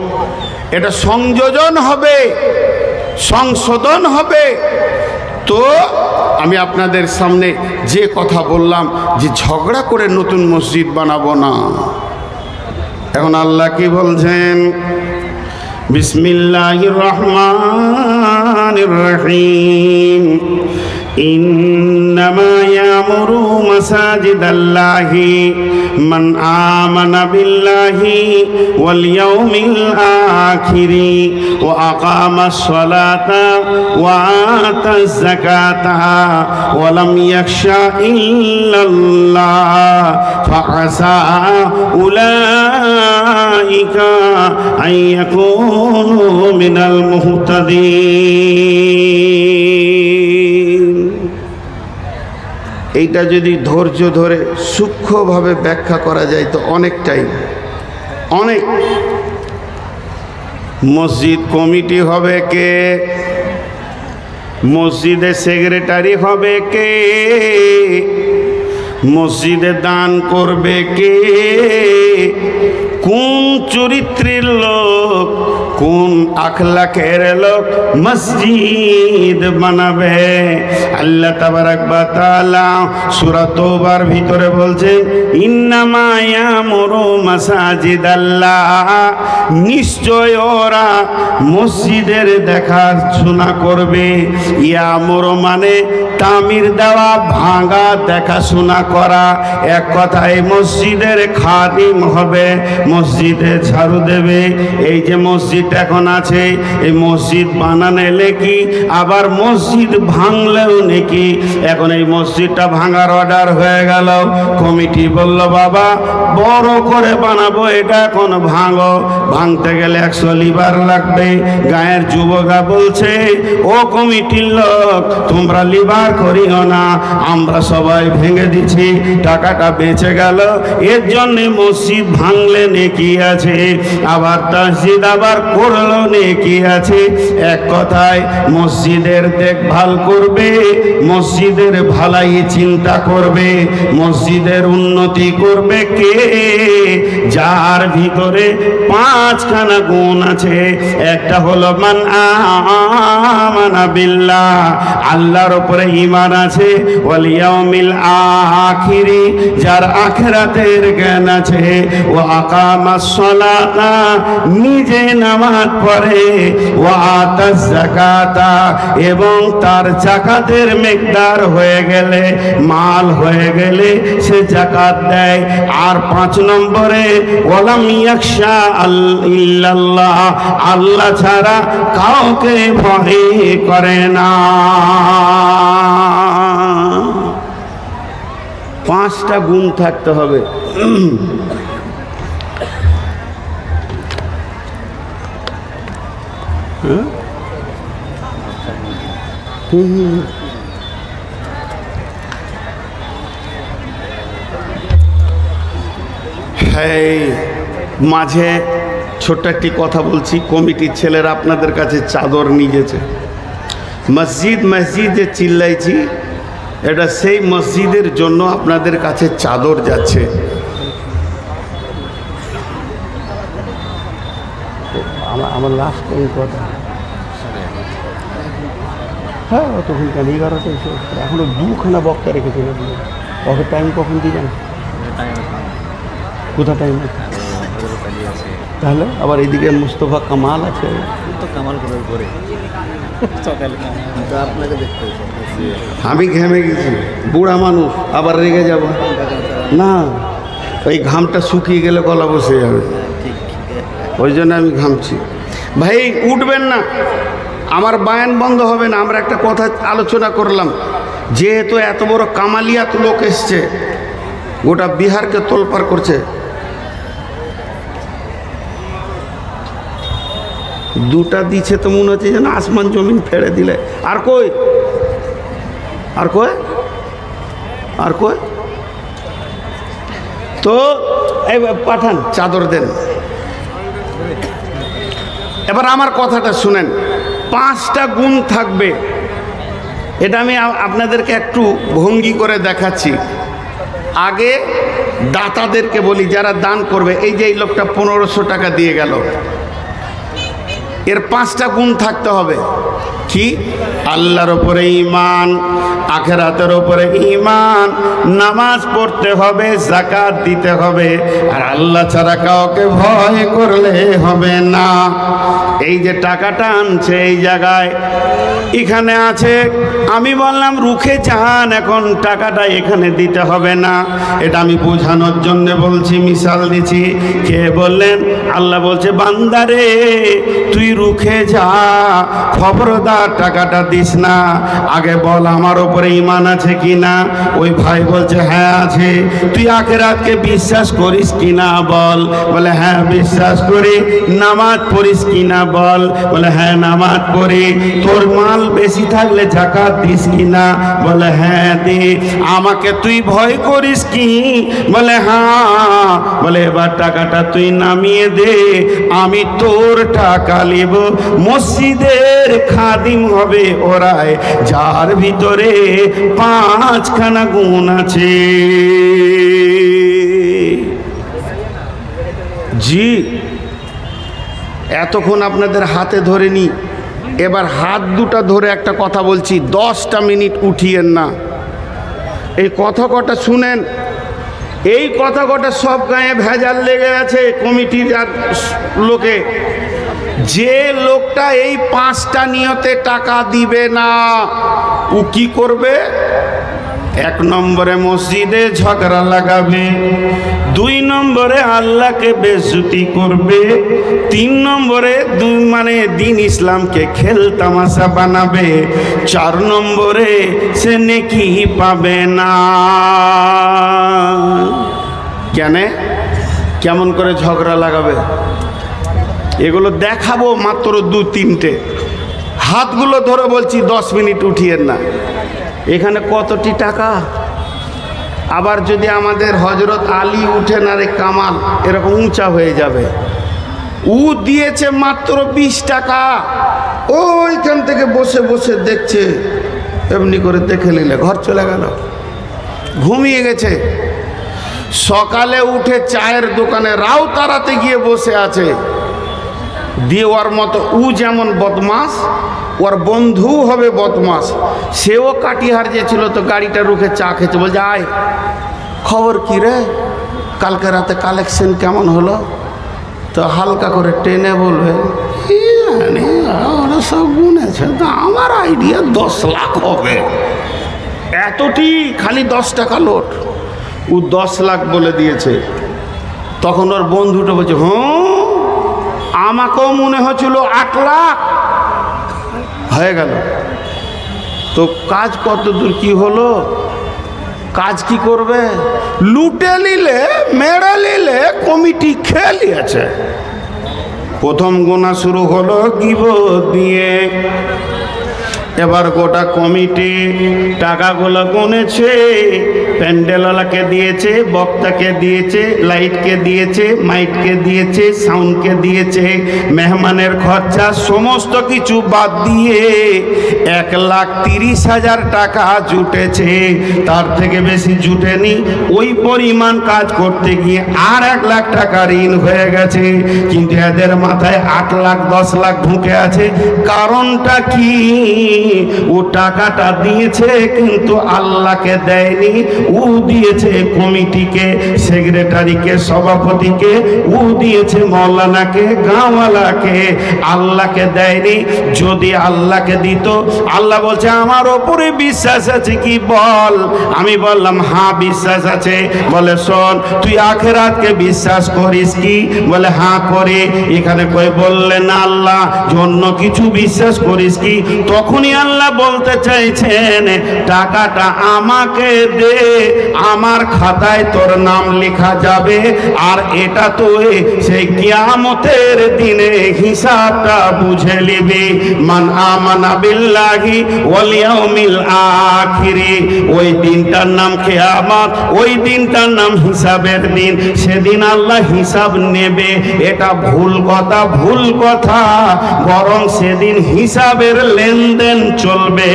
এটা সংযোজন হবে, সংশোধন হবে। তো আমি আপনাদের সামনে যে কথা বললাম যে ঝগড়া করে নতুন মসজিদ বানাবো না। এখন আল্লাহ কি বলছেন? বিসমিল্লাহির রহমানির রহিম। ইন্নামা ইয়ামুরু মাসাজিদাল্লাহি মান আমানা বিল্লাহি ওয়াল ইয়াউমিল আখিরি ওয়া আকামাস সালাতা ওয়া আতাজ যাকাতা ওয়া লাম ইয়াখশা ইল্লাল্লাহ ফাআসা উলাইকা আইয়াকুনু মিনাল মুহতাদিন। এইটা যদি ধৈর্য ধরে সূক্ষ্মভাবে ব্যাখ্যা করা যায় তো অনেক। মসজিদ কমিটি হবে কে? মসজিদে সেক্রেটারি হবে কে? মসজিদে দান করবে কে? কোন চরিত্রের লোক, কোন আখলাকের লোক মসজিদ বানাবে? আল্লাহ তাবারাক ওয়া তাআলা সূরা তওবার ভিতরে বলছেন, ইন্নামা ইয়ামুরু মাসাজিদাল্লাহ, নিশ্চয় ওরা মসজিদের দেখাশোনা করবে। ইয়ামুরু মানে তামির দেওয়া, ভাঙা, দেখাশোনা করা। এক কথায় মসজিদের খাদিম হবে, মসজিদে ঝাড়ু দেবে। এই যে মসজিদ এখন আছে, এই মসজিদ বানানো নেকি, আবার মসজিদ ভাঙলেও নেকি। এখন এই মসজিদটা ভাঙার অর্ডার হয়ে গেল, কমিটি বলল বাবা বড় করে বানাবো, এটা এখন ভাঙো। ভাঙতে গেলে 100 লিভার লাগবে। গায়ের যুবকরা বলছে, ও কমিটির লোক তোমরা লিভার করিও না, আমরা সবাই ভেঙে দিচ্ছি, টাকাটা বেঁচে গেল। এর জন্য মসজিদ ভাঙলে নেকি আছে, আবার তাসজিদ আবার করলো নেকি আছে। এক কথায় মসজিদের দেখভাল করবে, মসজিদের ভালাই চিন্তা করবে, মসজিদের উন্নতি করবে কে? যার ভিতরে 5খানা গুণ আছে। একটা হলো মান আমানা বিল্লাহ, আল্লাহর উপরে ঈমান আছে। ওয়াল ইয়াউমিল আখিরি, যার আখিরাতের জ্ঞান আছে। ও আকামাস সালাতা, নিজে নামাজ পড়ে। ও আতাজ যাকাতা, এবং তার যাকাতের মিকদার হয়ে গেলে, মাল হয়ে গেলে সে যাকাত দেয়। আর 5 নম্বরে ওয়ালাম ইয়াখশা ইল্লাল্লাহ, আল্লাহ ছাড়া কাউকে ভয় করে না। 5টা গুণ থাকতে হবে। হ্যাঁ, মাঝে ছোট্ট একটি কথা বলছি। কমিটির ছেলেরা আপনাদের কাছে চাদর নিয়ে গেছে। মসজিদ মসজিদ যে চিল্লাইছি, এটা সেই মসজিদের জন্য আপনাদের কাছে চাদর যাচ্ছে। আমার লাস্ট টাইম কথা, হ্যাঁ তখন কেন 11টা এখনো 2খানা বক্তা রেখেছে। ওকে টাইম কখন দিবেন? কোথা টাইম? তাহলে আবার এইদিকে মুস্তফা কামাল আছে, কামাল করে আমি ঘেমে গেছি, বুড়া মানুষ, আবার রেগে যাব না। ওই ঘামটা শুকিয়ে গেলে গলা বসে যাবে, ওই জন্য আমি ঘামছি। ভাই উঠবেন না, আমার বায়ান বন্ধ হবে না। আমরা একটা কথা আলোচনা করলাম, যেহেতু এত বড় কামালিয়াত লোক এসছে, গোটা বিহারকে তোলপাড় করছে। দুটা দিচ্ছে তো মনে হচ্ছে যেন আসমান জমিন ফেড়ে দিলে। আর কই আর কই আর কই তো এই পাঠান, চাদর দেন। এবার আমার কথাটা শুনেন, 5টা গুণ থাকবে। এটা আমি আপনাদেরকে একটু ভঙ্গি করে দেখাচ্ছি। আগে দাতাদেরকে বলি, যারা দান করবে। এই যে এই লোকটা 1500 টাকা দিয়ে গেল, এর 5টা গুণ থাকতে হবে। কি? আল্লাহর উপরে ঈমান, আখিরাতের উপরে ঈমান, নামাজ পড়তে হবে, যাকাত দিতে হবে, আর আল্লাহ ছাড়া কাউকে ভয় করলে হবে না। এই যে টাকাটা আনছে এই জায়গায়, এখানে আছে, আমি বললাম রুখে যান, এখন টাকাটা এখানে দিতে হবে না। এটা আমি বোঝানোর জন্য বলছি, মিসাল দিচ্ছি। কে বললেন? আল্লাহ বলছে, বান্দারে তুই রুখে যা, খবরদার টাকাটা দিস না। আগে বল আমার উপরে ঈমান আছে কিনা। ওই ভাই বলছে হ্যাঁ আছে। তুই আখিরাতকে বিশ্বাস করিস কিনা বল। বলে হ্যাঁ বিশ্বাস করি। নামাজ পড়িস কিনা বল। বলে হ্যাঁ নামাজ পড়ি। তোর মাল বেশি থাকলে যাকাত দিস কিনা। বলে হ্যাঁ দি। আমাকে তুই ভয় করিস কি? বলে হ্যাঁ। বলে এবার টাকাটা তুই নামিয়ে দে, আমি তোর টাকা নিব। মসজিদের খাদিম হবে ওরাই, যার ভিতরে 5খানা গুণ আছে। জি, এতক্ষণ আপনাদের হাতে ধরে নি, এবার হাত দুটা ধরে একটা কথা বলছি, 10টা মিনিট উঠিয়েন না। এই কথা কটা শুনেন। এই কথা কটা সব গায়ে ভেজাল লেগে আছে কমিটির আর লোকে। যে লোকটা এই 5টা নিয়তে টাকা দিবে না, ও কি করবে? 1 নম্বরে মসজিদে ঝগড়া লাগাবে, 2 নম্বরে আল্লাহকে বেইজ্জতি করবে, 3 নম্বরে মানে দিন ইসলামকে খেল তামাশা বানাবে, 4 নম্বরে সে নেকি পাবে না। কেন? কেমন করে ঝগড়া লাগাবে এগুলো দেখাবো, মাত্র 2-3টে। হাতগুলো ধরে বলছি 10 মিনিট উঠিয়েন না। এখানে কতটি টাকা? আবার যদি আমাদের হজরত আলী উঠেন, আরে কামাল এরকম উঁচা হয়ে যাবে। ও দিয়েছে মাত্র 20 টাকা। ওইখান থেকে বসে বসে দেখছে, এমনি করে দেখে নিলে ঘর চলে গেল, ঘুমিয়ে গেছে। সকালে উঠে চায়ের দোকানে রাউতারাতে গিয়ে বসে আছে। দিয়ে ওর মতো ও যেমন বদমাস, ওর বন্ধু হবে বদমাস। সেও কাটিহার যে ছিল, তো গাড়িটা রুখে চা খেতে। বলছে আয়, খবর কি রে, কালকে রাতে কালেকশন কেমন হলো? তো হালকা করে টেনে বলবে, ওরা সব গুনেছে, তো আমার আইডিয়া 10 লাখ হবে। এতটি খালি 10 টাকা লোট। ও 10 লাখ বলে দিয়েছে। তখন ওর বন্ধুটা বলছে, আমাকেও মনে হচ্ছিল 8 লাখ হয়ে গেল। তো কাজ কত দূর কি হলো? কাজ কি করবে? লুটে নিলে, মেরে নিলে, কমিটি খেয়ে নিয়েছে। প্রথম গোনা শুরু হলো গীবত দিয়ে। এবার গোটা কমিটি টাকাগুলো গুনেছে, প্যান্ডেলওয়ালাকে দিয়েছে, বক্তাকে দিয়েছে, লাইটকে দিয়েছে, মাইককে দিয়েছে, সাউন্ডকে দিয়েছে, মেহমানের খরচা সমস্ত কিছু বাদ দিয়ে 1,30,000 টাকা জুটেছে। তার থেকে বেশি জুটেনি। ওই পরিমাণ কাজ করতে গিয়ে আর 1 লাখ টাকা ঋণ হয়ে গেছে। কিন্তু এদের মাথায় 8 লাখ 10 লাখ ঢুকে আছে। কারণটা কি? ও টাকাটা দিয়েছে কিন্তু আল্লাহকে দেয়নি, ও দিয়েছে কমিটিকে, সেক্রেটারিকে, সভাপতিকে, ও দিয়েছে মৌলানাকে, গাঁওয়ালাকে, আল্লাহকে দেয়নি। যদি আল্লাহকে দিত, আল্লাহ বলছে আমার ওপরে বিশ্বাস আছে কি বল? আমি বললাম হ্যাঁ বিশ্বাস আছে। বলে শোন, তুই আখিরাতকে বিশ্বাস করিস কি? বলে হ্যাঁ করে। এখানে কই বললেন না আল্লাহ অন্য কিছু বিশ্বাস করিস কি? তখনই আল্লাহ বলতে চাইছেন টাকাটা আমাকে দে, আমার খাতায় তোর নাম লেখা যাবে, আর এটা তুই সেই কিয়ামতের দিনে হিসাবটা বুঝে নিবি। মান আমানা বিল্লাহি ওয়াল ইয়াউমিল আখিরি। ওই দিনটার নাম কিয়ামত, ওই দিনটার নাম হিসাবের দিন। সেদিন আল্লাহ হিসাব নেবে। এটা ভুল কথা, ভুল কথা। বরং সেদিন হিসাবের লেনদেন চলবে।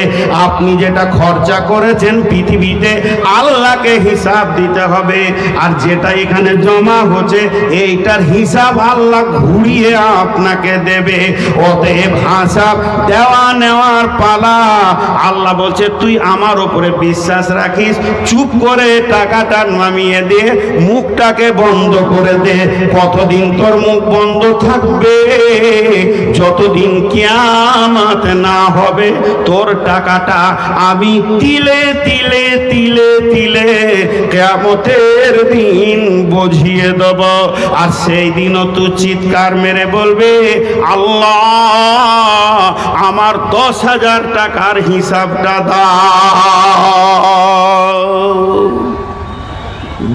আপনি যেটা খরচা করেছেন পৃথিবীতে, আল্লাহকে হিসাব দিতে হবে। আর যেটা এখানে জমা হচ্ছে এইটার হিসাব আল্লাহ ঘুরিয়ে আপনাকে দেবে। অতএব হিসাব দেওয়া নেওয়ার পালা। আল্লাহ বলছে তুই আমার উপরে বিশ্বাস রাখিস, চুপ করে টাকাটা নামিয়ে দে, মুখটাকে বন্ধ করে দে। কতদিন তোর মুখ বন্ধ থাকবে? যতদিন কিয়ামত না হবে তোর টাকাটা আমি তিলে তিলে তিলে তিলে কিয়ামতের দিন বুঝিয়ে দেব। আর সেই দিনও তুই চিৎকার মেরে বলবে আল্লাহ আমার 10,000 টাকার হিসাবটা দাও।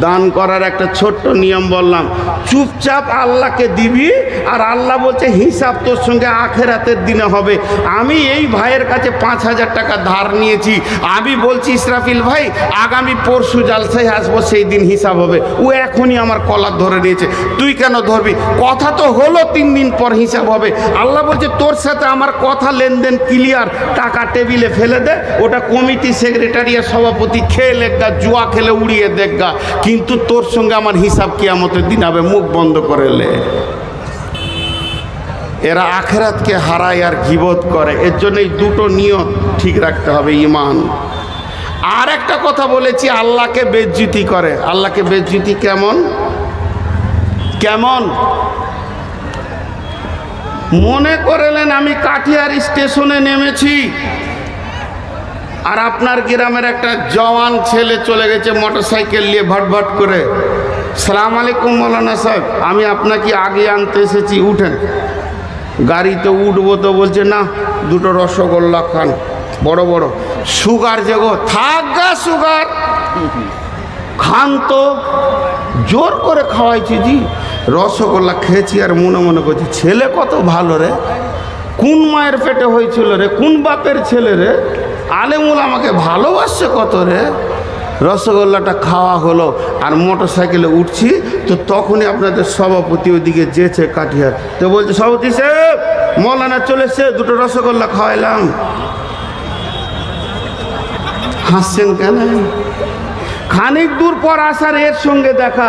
দান করার একটা ছোট্ট নিয়ম বললাম, চুপচাপ আল্লাহকে দিবি। আর আল্লাহ বলছে হিসাব তোর সঙ্গে আখেরাতের দিনে হবে। আমি এই ভাইয়ের কাছে 5,000 টাকা ধার নিয়েছি। আমি বলছি ইসরাফিল ভাই আগামী পরশু জালসায় আসবো, সেই দিন হিসাব হবে। ও এখনই আমার কলার ধরে নিয়েছে। তুই কেন ধরবি? কথা তো হলো 3 দিন পর হিসাব হবে। আল্লাহ বলছে তোর সাথে আমার কথা লেনদেন ক্লিয়ার। টাকা টেবিলে ফেলে দে, ওটা কমিটি সেক্রেটারি আর সভাপতি খেয়ে লেখগা, জুয়া খেলে উড়িয়ে দেখগা। কিন্তু তোর সঙ্গে আমার হিসাব কিয়ামতের দিন হবে। মুখ বন্ধ করে লে। এরা আখিরাতকে হারায় আর গীবত করে। এর জন্য এই দুটো নিয়ত ঠিক রাখতে হবে, ঈমান। আর একটা কথা বলেছি, আল্লাহকে বেজ্জতি করে। আল্লাহকে বেজ্জতি কেমন কেমন? মনে করলেন আমি কাঠিয়ার স্টেশনে নেমেছি, আর আপনার গ্রামের একটা জওয়ান ছেলে চলে গেছে মোটরসাইকেল নিয়ে ভটভট করে। সালাম আলাইকুম মৌলানা সাহেব, আমি আপনাকে আগে আনতে এসেছি, উঠেন। গাড়িতে উঠবো তো বলছে না, দুটো রসগোল্লা খান, বড় বড়। সুগার যেগো থাক গা, সুগার খান তো। জোর করে খাওয়াইছি জি। রসগোল্লা খেয়েছি আর মনে মনে করছি ছেলে কত ভালো রে, কোন মায়ের পেটে হয়েছিল রে, কোন বাপের ছেলে রে, আলেমুল আমাকে ভালোবাসছে কত রে। রসগোল্লাটা খাওয়া হলো আর মোটর সাইকেলে উঠছি, তো তখনই আপনাদের সভাপতি ওইদিকে যেছে কাঠিয়ার। তো বলছে সভাপতি সাহেব মৌলানা চলে এসছে, দুটো রসগোল্লা খাওয়াইলাম। হাসছেন কেন? খানিক দূর পর আসার এর সঙ্গে দেখা,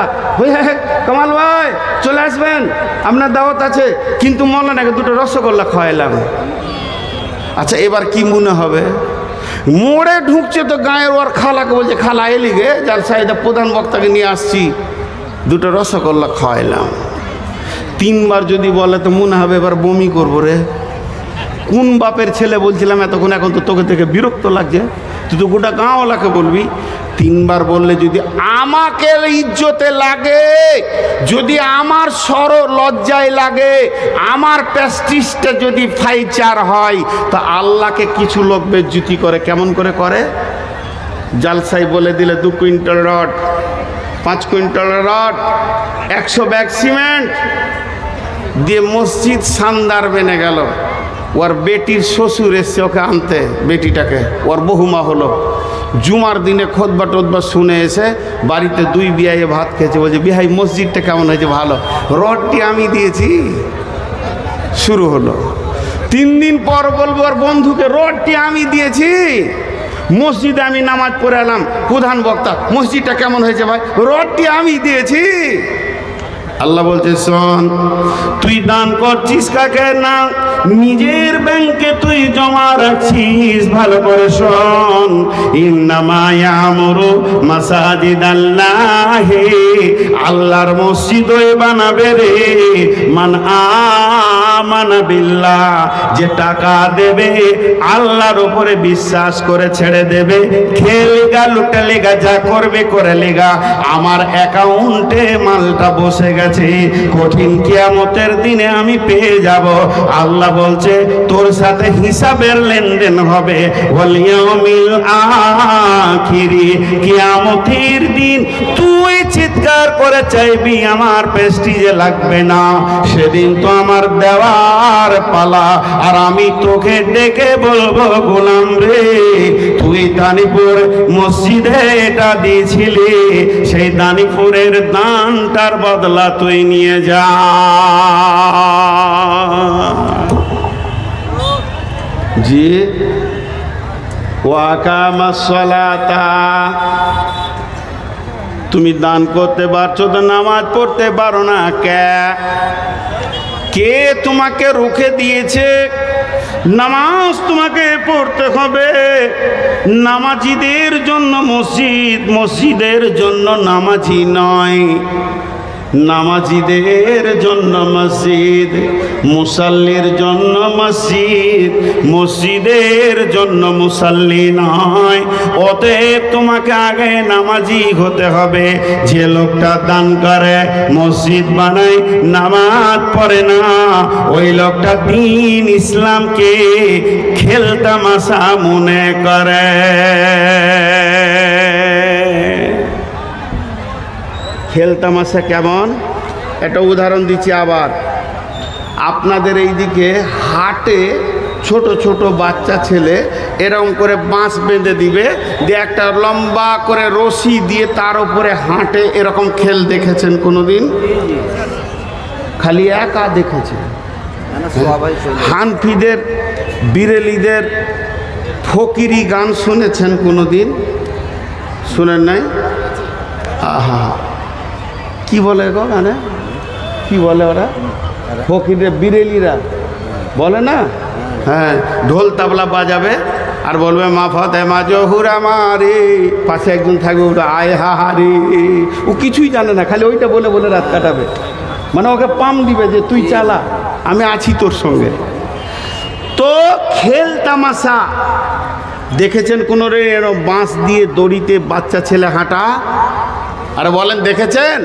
কামাল ভাই চলে আসবেন, আপনার দাওয়াত আছে, কিন্তু মৌলানাকে দুটো রসগোল্লা খাওয়াইলাম। আচ্ছা এবার কি মনে হবে? মোড়ে ঢুকছে তো গায়ের ওর খালাকে বলছে খালা এলি গে জালসাইদা প্রধান বক্তাকে নিয়ে আসছি, দুটো রসগোল্লা খাওয়াইলাম। 3 বার যদি বলে তো মনে হবে এবার বমি করবো রে। কোন বাপের ছেলে বলছিলাম এতক্ষণ, এখন তো তোকে থেকে বিরক্ত লাগছে। তুই তো গোটা গাঁওয়ালাকে বলবি। 3 বার বললে যদি আমাকে ইজ্জতে লাগে, যদি আমার সর লজ্জায় লাগে, আমার প্রেস্টিজটা যদি ফাইচার হয়, তা আল্লাহকে কিছু লোক বেজ্জতি করে। কেমন করে করে? জালসাই বলে দিলে 2 quintal rod, 5 quintal rod, 100 bag cement দিয়ে মসজিদ শানদার বেনে গেল। ওর বেটির শ্বশুর এসছে ওকে আনতে, বেটিটাকে, ওর বহুমা হলো। জুমার দিনে খোদবা টোদবা শুনে এসে বাড়িতে দুই বিয়ায়ে ভাত খেয়েছে। বলছে বিহাই মসজিদটা কেমন হয়েছে? ভালো। রডটি আমি দিয়েছি। শুরু হলো। 3 দিন পর বলবো ওর বন্ধুকে, রডটি আমি দিয়েছি। মসজিদে আমি নামাজ পড়ে এলাম, প্রধান বক্তা, মসজিদটা কেমন হয়েছে ভাই? রডটি আমি দিয়েছি। আল্লাহ বলছে শোন, তুই দান করছিস কাকে না, নিজের ব্যাংকে তুই জমা রাখছিস। ভালো করে শোন, ইন্নামা ইয়ামুরু মাসাজিদাল্লাহি, আল্লাহর মসজিদ ওই বানাবে রে মান আমানা বিল্লাহ, যে টাকা দেবে আল্লাহর উপরে বিশ্বাস করে ছেড়ে দেবে। খেয়ে লেগা লুটে লেগা যা করবে করে লেগা, আমার অ্যাকাউন্টে মালটা বসে গেছে, কঠিন কিয়ামতের দিনে আমি পেয়ে যাব। আল্লাহ বলছে তোর সাথে হিসাবের লেনদেন হবে। ওয়াল ইয়াউমিল আখিরি, কিয়ামতের দিন তুই চিৎকার করে চাইবি আমার প্রেস্টিজে লাগবে না, সেদিন তো আমার দেওয়ার পালা। আর আমি তোকে ডেকে বলবো গোলাম রে, তুই দানিপুর মসজিদে এটা দিয়েছিলি, সেই দানিপুরের দানটার বদলা তুই নিয়ে যা। জি ওয়াকামাস সালাতা, তুমি দান করতে পারছো তো নামাজ পড়তে পারো না। কে তোমাকে রুখে দিয়েছে? নামাজ তোমাকে পড়তে হবে। নামাজিদের জন্য মসজিদ, মসজিদের জন্য নামাজি নয়। নামাজিদের জন্য মসজিদ, মুসাল্লির জন্য মসজিদ, মসজিদের জন্য মুসাল্লি নয়। অতএব তোমাকে আগে নামাজি হতে হবে। যে লোকটা দান করে, মসজিদ বানায়, নামাজ পড়ে না, ওই লোকটা দ্বীন ইসলামকে খেলতামাশা মনে করে। খেলতামাশা কেমন? একটা উদাহরণ দিচ্ছি আবার। আপনাদের এইদিকে হাটে ছোট ছোট বাচ্চা ছেলে এরকম করে বাঁশ বেঁধে দিবে, দিয়ে একটা লম্বা করে রশি দিয়ে তার উপরে হাঁটে, এরকম খেল দেখেছেন কোনোদিন? খালি একা দেখেছেন? হানফিদের, বিরেলিদের ফকিরি গান শুনেছেন কোনোদিন? শুনেন নাই? আহা, কি বলে গো গানে? কি বলে ওরা? ফকিরে বিরেলিরা বলে না? হ্যাঁ, ঢোল তাবলা বাজাবে আর বলবে মা ফাতেমা জহুরা মারে, পাশে একজন থাকবে ওটা আয় হাহারে। ও কিছুই জানে না, খালি ওইটা বলে বলে রাত কাটাবে। মানে ওকে পাম দিবে যে তুই চালা, আমি আছি তোর সঙ্গে। তো খেল তামাশা দেখেছেন কোনো রে? বাঁশ দিয়ে দড়িতে বাচ্চা ছেলে হাঁটা, আর বলেন দেখেছেন?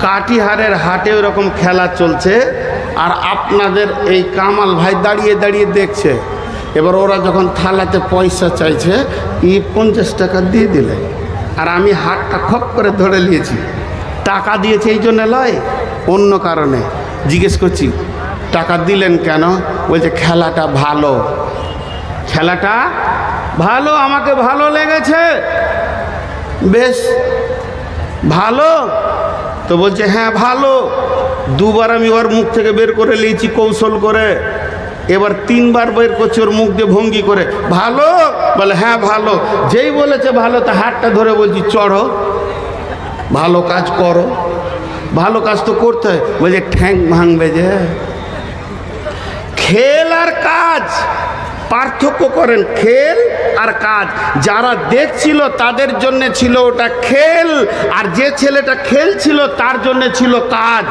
কাটিহারের হাটে ওরকম খেলা চলছে, আর আপনাদের এই কামাল ভাই দাঁড়িয়ে দাঁড়িয়ে দেখছে। এবার ওরা যখন থালাতে পয়সা চাইছে, 50 টাকা দিয়ে দিলে, আর আমি হাতটা খপ করে ধরে নিয়েছি। টাকা দিয়েছে এই জন্য লয়, অন্য কারণে। জিজ্ঞেস করছি টাকা দিলেন কেন? বলছে খেলাটা ভালো, খেলাটা ভালো, আমাকে ভালো লেগেছে। বেশ ভালো তো? বলছে হ্যাঁ ভালো। দুবার আমি ওর মুখ থেকে বের করে নিয়েছি কৌশল করে, এবার 3 বার বের করছি ওর মুখ দিয়ে ভঙ্গি করে। ভালো? বলে হ্যাঁ ভালো। যেই বলেছে ভালো, তা হাতটা ধরে বলছি চড়ো, ভালো কাজ করো। ভালো কাজ তো করতে হয়। বলছে ঠ্যাং ভাঙবে যে। খেল আর কাজ পার্থক্য করেন, খেল আর কাজ। যারা দেখছিল তাদের জন্য ছিল ওটা খেল, আর যে ছেলেটা খেলছিল তার জন্য ছিল কাজ।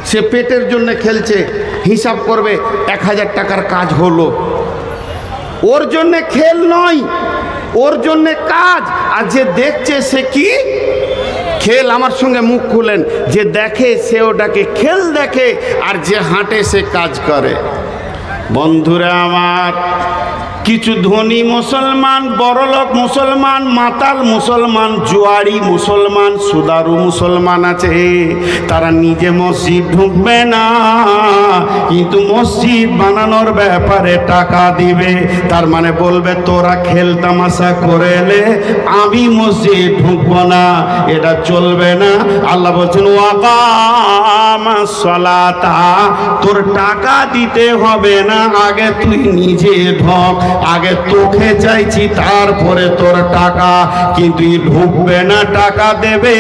সে পেটের জন্য খেলছে, হিসাব করবে 1000 টাকার কাজ হলো, ওর জন্য খেল নয়, ওর জন্য কাজ। আর যে দেখছে সে কি খেল? আমার সঙ্গে মুখ খুলেন। যে দেখে সে ওটাকে খেল দেখে, আর যে হাঁটে সে কাজ করে। বন্ধুরা আমার, কিছু ধনী মুসলমান, বড়লোক মুসলমান, মাতাল মুসলমান, জুয়ারি মুসলমান, সুদারু মুসলমান আছে। তারা নিজে মসজিদ ঢুকবে না, কিন্তু মসজিদ বানানোর ব্যাপারে টাকা দিবে। তার মানে বলবে তোরা খেল তামাশা করে এলে আমি মসজিদ ঢুকবো না, এটা চলবে না। আল্লাহ বলছেন ওয়াকামাস সালাতা, তোর টাকা দিতে হবে না, আগে তুই নিজে ঢোক, আগে তোকে চাইছি তারপরে তোর টাকা। কিন্তু ঢুকবে না, টাকা দেবে।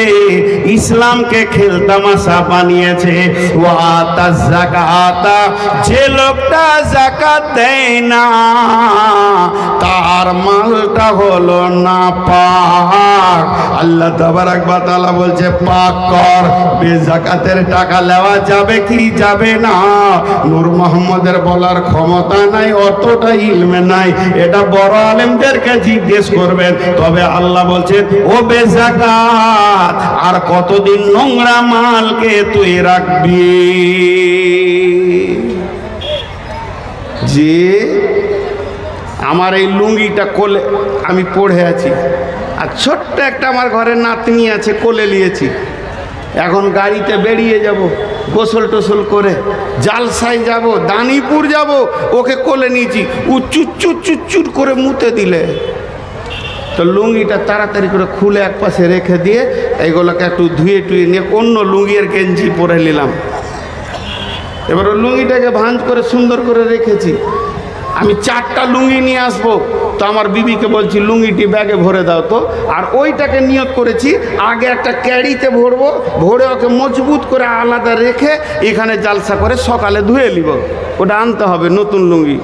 ইসলামকে খেলতামাশা বানিয়েছে। ওয়াতা যাকাতা, যে লোকটা যাকাত দেয় না তার মালটা হলো না পাক। আল্লাহ তাবারক ওয়া তাআলা বলছে পাক কর। বেযাকাতের টাকা নেওয়া যাবে কি যাবে না, নূর মোহাম্মদের বলার ক্ষমতা নাই, অতটা ইলমে নাই, এটা বড় আলেমদেরকে জিজ্ঞেস করবেন। তবে আল্লাহ বলছেন ও বেযাকাত, আর কতদিন নোংরা মালকে তুই রাখবি? যে আমার এই লুঙ্গিটা কোলে আমি পড়ে আছি, আর ছোট্ট একটা আমার ঘরের নাতনি আছে, কোলে নিয়েছি। এখন গাড়িতে বেরিয়ে যাব, গোসল টোসল করে জালসায় যাব, দানিপুর যাব, ওকে কোলে নিয়েছি, ও চুচ্চুর চুচ্চুর করে মুতে দিলে তো লুঙ্গিটা তাড়াতাড়ি করে খুলে এক পাশে রেখে দিয়ে এইগুলোকে একটু ধুয়ে টুয়ে নিয়ে অন্য লুঙ্গির গেঞ্জি পরে নিলাম। এবার ওই লুঙ্গিটাকে ভাঁজ করে সুন্দর করে রেখেছি। আমি 4টা লুঙ্গি নিয়ে আসবো, তো আমার বিবিকে বলছি লুঙ্গিটি ব্যাগে ভরে দাও তো। আর ওইটাকে নিয়ত করেছি আগে একটা ক্যারিতে ভরবো, ভরে ওকে মজবুত করে আলাদা রেখে এখানে জালসা করে সকালে ধুয়ে নিব, ওটা আনতে হবে নতুন লুঙ্গি।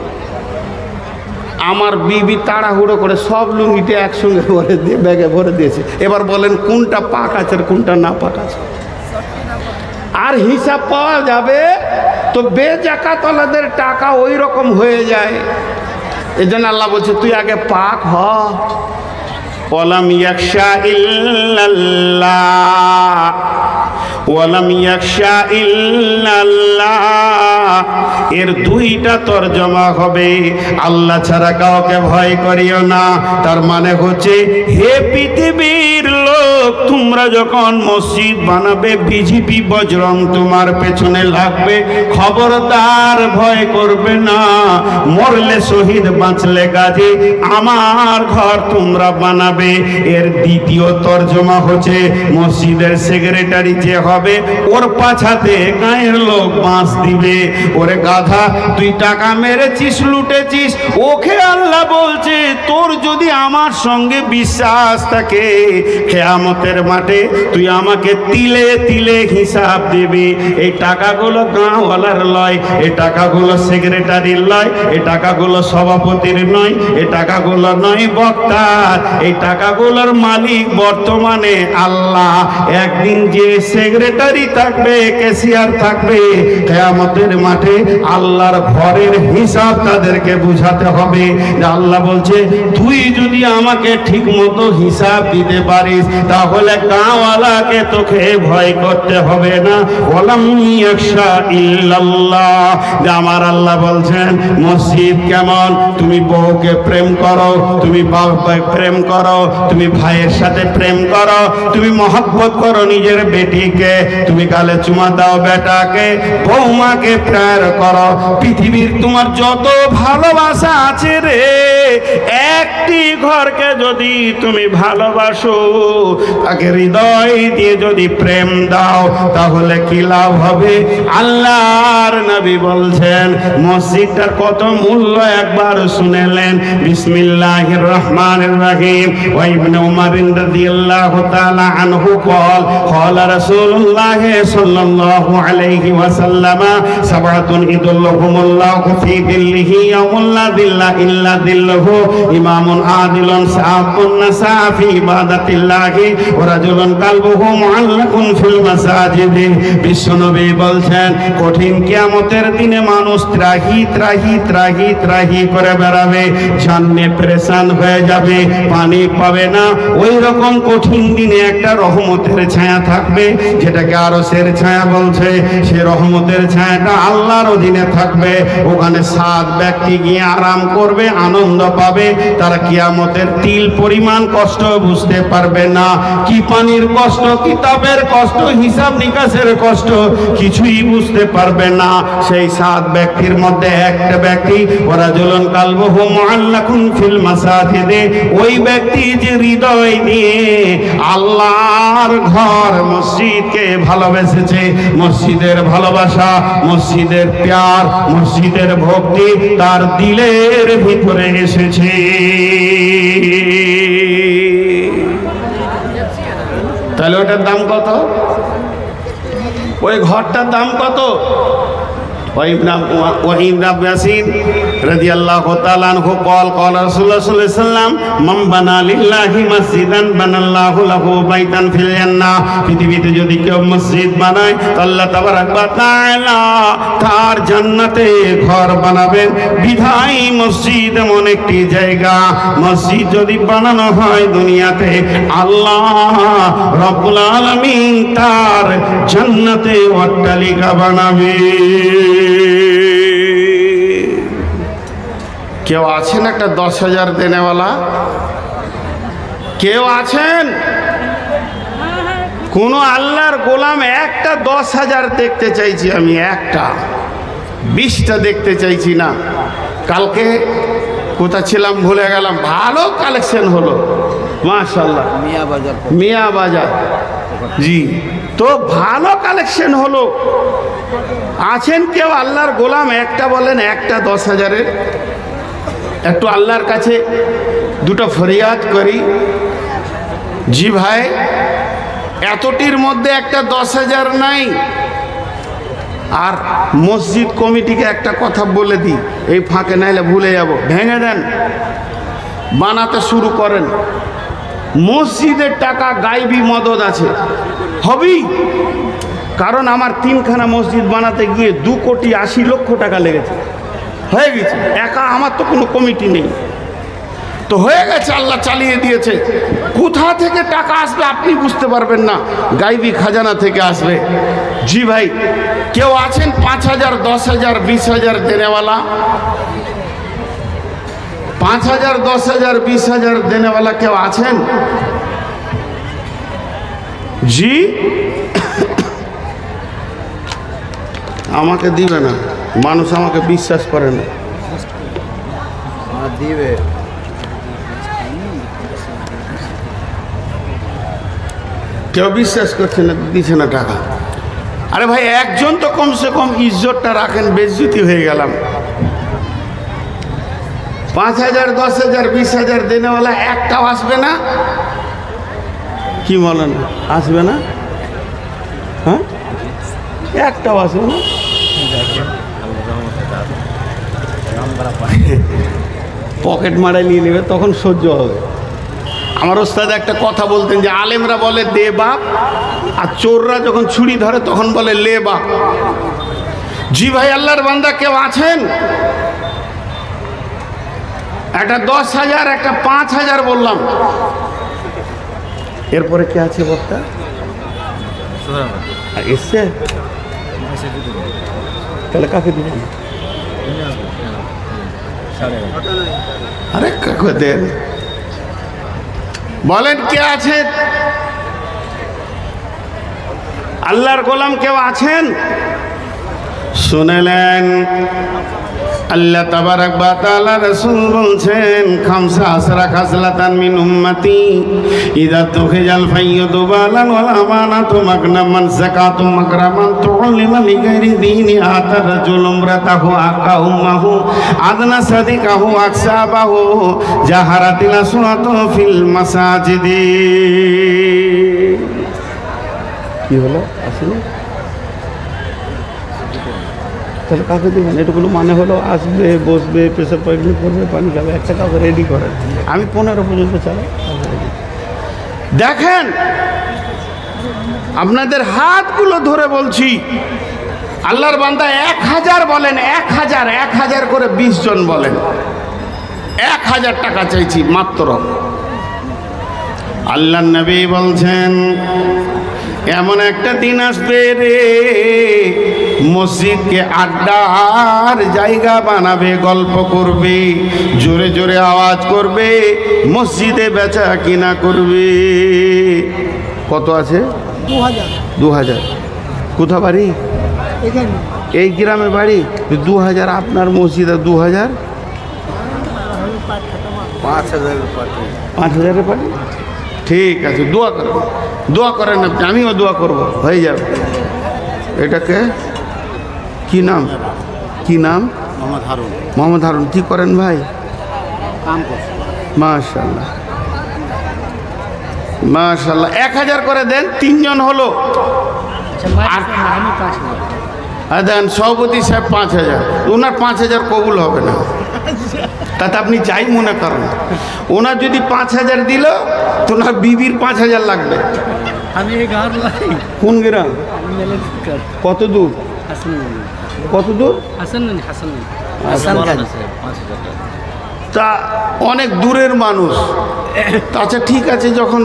আমার বিবি তাড়াহুড়ো করে সব লুঙ্গিটি একসঙ্গে ভরে দিয়ে ব্যাগে ভরে দিয়েছে। এবার বলেন কোনটা পাক আছে আর কোনটা না পাক আছে? আর হিসাব পাওয়া যাবে তো বেজাকাতওয়ালাদের টাকা ওই রকম হয়ে যায়। এই জন্য আল্লাহ বলছে তুই আগে পাক হ। ওয়ালাম ইয়াখশা ইল্লাল্লাহ, ওয়ালাম ইয়াখশা ইল্লাল্লাহ, এর 2টা তরজমা হবে আল্লাহ ছাড়া কাউকে ভয় করিও না। তার মানে হচ্ছে হে পৃথিবীর লোক, তোমরা যখন মসজিদ বানাবে বিজিবি বজরং তোমার পেছনে লাগবে, খবরদার ভয় করবে না। মরলে শহীদ, বাঁচলে গাজী, আমার ঘর তোমরা বানাবে। এর 2য় তরজমা হচ্ছে মসজিদের সেক্রেটারি যে হবে ওর পাছাতে গায়ের লোক বাঁশ দিবে। ওরে গাধা, তুই টাকা মেরেছিস, লুটেছিস, ওকে আল্লাহ বলছে তোর যদি আমার সঙ্গে বিশ্বাস থাকে কিয়ামতের মাঠে তুই আমাকে তিলে তিলে হিসাব দিবি। এই টাকাগুলো গাঁওয়ালার লয়, এই টাকাগুলো সেক্রেটারির লয়, এই টাকাগুলো সভাপতির নয়, এই টাকাগুলো নয় বক্তার, এই টাকাগুলোর মালিক বর্তমানে আল্লাহ। একদিন যে সেক্রেটারি থাকবে, ক্যাশিয়ার থাকবে, কিয়ামতের মাঠে আল্লাহর ঘরের হিসাব তাদেরকে বুঝাতে হবে। আল্লাহ বলছে তুই যদি আমাকে ঠিক মতো হিসাব দিতে পারিস তাহলে গাঁওয়ালাকে তোকে ভয় করতে হবে না। ওয়ালাম ইয়াখশা ইল্লাল্লাহ। আমার আল্লাহ বলছেন মসজিদ কেমন? তুমি বউকে প্রেম করো, তুমি বাবাকে প্রেম করো, তুমি ভাইয়ের সাথে প্রেম করো, তুমি মহব্বত করো নিজের বেটিকে, তুমি গালে চুমা দাও বেটাকে, বৌমাকে প্রেম করো। পৃথিবীর তোমার যত ভালোবাসা আছে রে, একটি ঘরকে যদি তুমি ভালোবাসো, তাকে হৃদয় দিয়ে যদি প্রেম দাও, তাহলে কি লাভ হবে? আল্লাহর নবী বলছেন মসজিদটার কত মূল্য একবার শুনেলেন। বিসমিল্লাহির রহমানির রহিম। ওয়া ইবনে উমর রাদিয়াল্লাহু তাআলা আনহু قال قال رسول الله صلى الله عليه وسلم سبعة يظلهم الله في ظله يوم لا ظل إلا ظله إمام عادل شاب نشأ في عبادة الله ورجل قلبه معلق في المساجد। বিশ্বনবী বলছেন কঠিন কিয়ামতের দিনে মানুষ ত্রাহি ত্রাহি ত্রাহি ত্রাহি করে বেড়াবে, জান্নে পরেশান হয়ে যাবে, পানি পাবে না। ওই রকম কঠিন দিনে একটা রহমতের ছায়া থাকবে, যে সেটাকে আরশের ছায়া বলছে। সে রহমতের ছায়াটা আল্লাহর অধীনে থাকবে। ওখানে 7 ব্যক্তি গিয়ে আরাম করবে, আনন্দ পাবে। তারা কিয়ামতের তিল পরিমাণ কষ্ট বুঝতে পারবে না। কি পানির কষ্ট, কিতাবের কষ্ট, হিসাব নিকাশের কষ্ট কিছুই বুঝতে পারবে না। সেই 7 ব্যক্তির মধ্যে একটা ব্যক্তি ওয়ারাজুলুন কালবুহু মুআল্লাকুন ফিল মাসাজিদে, ওই ব্যক্তি যে হৃদয় দিয়ে আল্লাহর ঘর মসজিদকে ভালোবেসেছে, মসজিদের ভালোবাসা, মসজিদের প্যার, মসজিদের ভক্তি তার দিলের ভিতরে এসেছে। তাহলে ওটার দাম কত? ওই ঘরটার দাম কত? وابن عباس رضي الله تعالى عنه قال قال رسول الله صلى الله عليه وسلم من بنى لله مسجدا بنى الله له بيتا في الجنة। পৃথিবীতে যদি কেউ মসজিদ বানায় আল্লাহ তাবারক ওয়া তাআলা তার জান্নাতে ঘর বানাবেন। বিধায় মসজিদ এমন একটি জায়গা, মসজিদ যদি বানানো হয় দুনিয়াতে, আল্লাহ রব্বুল আলামিন তার জান্নাতে অট্টালিকা বানাবে। কেউ আছেন একটা 10,000 দেনেওয়ালা? কেউ আছেন? কোন আল্লাহর গোলাম একটা 10,000 দেখতে চাইছি আমি, একটা 20টা দেখতে চাইছি না। কালকে কোথা ছিলাম ভুলে গেলাম, ভালো কালেকশন হলো মাশাআল্লাহ, মিয়া বাজার। জি, তো ভালো কালেকশন হলো। আছেন কেউ আল্লাহর গোলাম? একটা বলেন, একটা 10,000-এর। একটু আল্লাহর কাছে দুটো ফরিয়াদ করি। জি ভাই, এতটির মধ্যে একটা 10,000 নাই। আর মসজিদ কমিটিকে একটা কথা বলে দিই, এই ফাঁকে নাইলে ভুলে যাব, ভেঙে দেন, বানাতে শুরু করেন। মসজিদের টাকা গায়বী মদদ আছে, হবেই। কারণ আমার 3খানা মসজিদ বানাতে গিয়ে 2,80,00,000 টাকা লেগেছে, হয়ে গেছে। একা আমার তো কোনো কমিটি নেই, তো হয়ে গেছে, আল্লাহ চালিয়ে দিয়েছে। কোথা থেকে টাকা আসবে আপনি বুঝতে পারবেন না, গায়বী খাজানা থেকে আসবে। জি ভাই, কেউ আছেন 5,000, 10,000, 20,000 দেনেওয়ালা? 5,000, 10,000, 20,000 দেনেওয়ালা কেউ আছেন? জি, আমাকে দিবে না, মানুষ আমাকে বিশ্বাস করে না। দিবে কেউ বিশ্বাস করছে না, দিচ্ছে না টাকা। আরে ভাই, একজন তো কমসে কম ইজ্জতটা রাখেন, বেইজ্জতি হয়ে গেলাম। 5,000, 10,000, 20,000 দেনেওয়ালা একটাও আসবে না? কি বলেন, আসবে না? হ্যাঁ, একটাও আসবে না। পকেট মারাই নিয়ে নেবে, তখন সহ্য হবে। আমার ওস্তাদ একটা কথা বলতেন যে আলেমরা বলে দে বাপ, আর চোররা যখন ছুরি ধরে তখন বলে লে বাপ। জি ভাই, আল্লাহর বান্দা কেউ আছেন? একটা 10,000, একটা 5,000 বললাম। এরপরে কে আছে বক্তা? এসছে? তাহলে কাকে দিবেন? আরে কাকে দেন বলেন, কে আছে? আল্লাহর গোলাম কেউ আছেন? শুনেলেন আল্লাহ তাবারাক ওয়া তাআলা রাসূল বলছেন, খামসা আসরা খাসলাতান মিন উম্মতি ইযা তুখিজাল ফাইয়ুদু বালান ওয়াল আমানাতু মাগনামান যাকাতু মাকরামান তুআল্লিমা লিগাইরি দীনি আতা রাজুল উমরাতাহু আকা উম্মাহু আদনা সাদিকাহু আকসাবাহু জাহারাতিল আসওয়াতু ফিল মাসাজিদি। কি হলো? আসলে তাহলে কাকে দেবেন? এটুকুলো মানে হলো আসবে, বসবে, প্রেসার পাইপনি করবে, পানি খাবে, একটা কাউকে রেডি করেন। আমি 15 পর্যন্ত চালাই। দেখেন, আপনাদের হাতগুলো ধরে বলছি, আল্লাহর বান্দা 1,000 বলেন, 1,000 করে 20 জন বলেন, 1,000 টাকা চাইছি মাত্র। আল্লাহর নবী বলছেন এমন একটা দিন আসবে রে, মসজিদকে আড্ডার জায়গা বানাবে, গল্প করবে, জোরে জোরে আওয়াজ করবে, মসজিদে বেচা কিনা করবে। কত আছে? 2000। কোথা বাড়ি? এই গ্রামে বাড়ি। 2000 আপনার মসজিদে 2000? 5000 পারি। ঠিক আছে, দোয়া করবো, দোয়া করেন আপনি, আমিও দোয়া করব, হয়ে যাবে। এটাকে কি নাম? কি নাম? মোহাম্মদ হারুন। কি করেন ভাই? মাশাআল্লাহ মাশাআল্লাহ। 1000 করে দেন, 3 জন হলো। আর দেন সভাপতি সাহেব 5000। ওনার 5000 কবুল হবে না, তাতে আপনি যাই মনে করেন। ওনার যদি 5000 দিল, তো ওনার বিবির 5000 লাগবে। কোন গ্রাম? কত দূর? কত দূর? তা অনেক দূরের মানুষ। আচ্ছা ঠিক আছে, যখন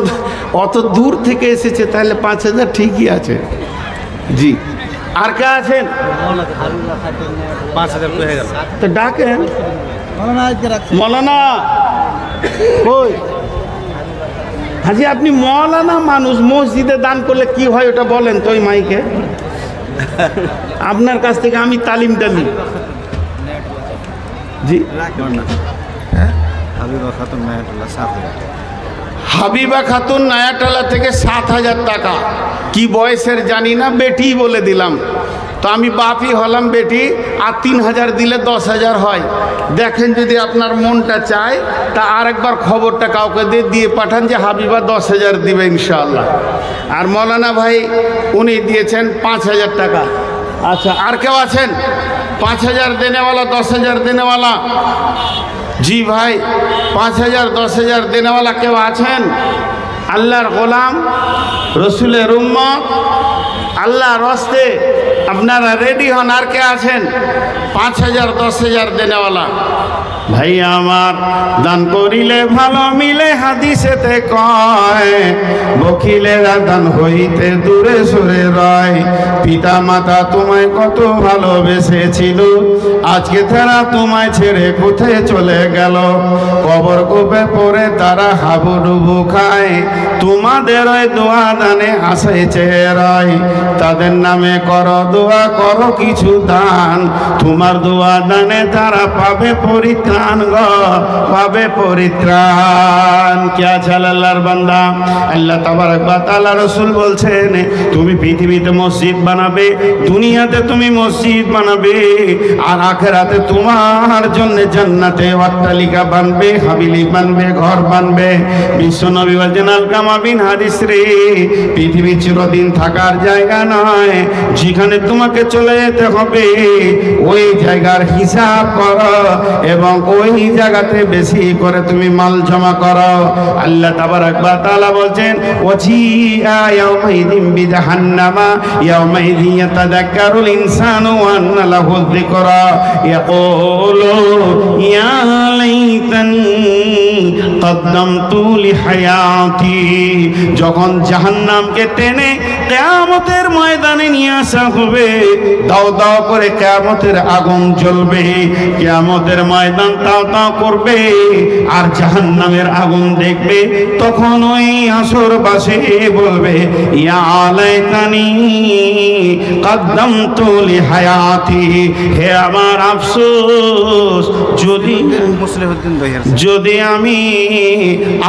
অত দূর থেকে এসেছে তাহলে 5000 ঠিকই আছে। জি, আর কে আছেন? 5000 হয়ে গেল। তো ডাকেন মৌলানা। কই হাজি, আপনি মৌলানা মানুষ, মসজিদে দান করলে কি হয় ওটা বলেন তো ওই মাইকে। আপনার কাছ থেকে আমি তালিমটা নিই। জি, হাবিবা খাতুন নায়াটলা থেকে 7000 টাকা। কি বয়সের জানি না, বেটি বলে দিলাম। তো আমি বাপই হলাম, বেটি। আর 3000 দিলে 10000 হয়। দেখেন যদি আপনার মনটা চায়, তা আরেকবার খবরটা কাউকে দিয়ে পাঠান যে হাবিবা 10000 দিবে ইনশাআল্লাহ। আর মৌলানা ভাই উনি দিয়েছেন 5000 টাকা। আচ্ছা, আর কেউ আছেন 5000 দেনেওয়ালা, 10000 দেনেওয়ালা? জি ভাই, 5000 10000 দেনেওয়ালা কেউ আছেন? আল্লাহর গোলাম, রসুলের উম্মত, আল্লাহর রাস্তে আপনারা রেডি হন। আর কে আছেন 5000 10000 দেনেওয়ালা? ভাই আমার, দান করিলে ভালো মিলে, হাদিসেতে কয়, বকিলেরা দান হইতে দূরে সরে রয়। পিতা মাতা তোমায় কত ভালোবেসেছিল, আজকে তারা তোমায় ছেড়ে কোথায় চলে গেল। কবর কোপে পড়ে তারা হাবুডুবু খায়, তোমাদের ওই দোয়া দানে আশায় চেয়ে রয়। তাদের নামে করো দোয়া, করো কিছু দান, তোমার দোয়া দানে তারা পাবে পরিত্রাণ গো, পাবে পরিত্রাণ। কে আছে আল্লাহর বান্দা? আল্লাহ তাবারক ওয়া তাআলা, রাসূল বলছেন, তুমি পৃথিবীতে মসজিদ বানাবে, দুনিয়াতে তুমি মসজিদ বানাবে, আর আখিরাতে তোমার জন্য জান্নাতে অট্টালিকা বানবে, হাবিলি বানবে, ঘর বানবে। বিশ্বনবী বলেন, আল কামা বিন হাদিস রে, পৃথিবী চিরদিন থাকার জায়গা নয়, যেখানে তোমাকে চলে যেতে হবে ওই জায়গার হিসাব করো, এবং ওই জায়গাতে বেশি করে তুমি মাল জমা করো। আল্লাহ তাবারক ওয়া তাআলা বলেন, ওয়াজিআ ইয়াউমাইযিন বিজাহান্নামা ইয়াউমাইযিন ইয়াতাযাক্কারুল ইনসানু ওয়া আন্না লাহু যিকরা ইয়াকুলু ইয়া লাইতানি কদ্দামতু লিহায়াতি। যখন জাহান্নামকে টেনে কিয়ামতের ময়দানে নিয়ে আসা হবে, দাও দাও করে কিয়ামতের আগুন জ্বলবে, কিয়ামতের ময়দান তাও তাও করবে, আর জাহান্নামের আগুন দেখবে। তখন ওই হাসরবাসী বলবে, ইয়া লাইতানি কদ্দামতু লিহায়াতি, হে আমার আফসোস, যদি আমি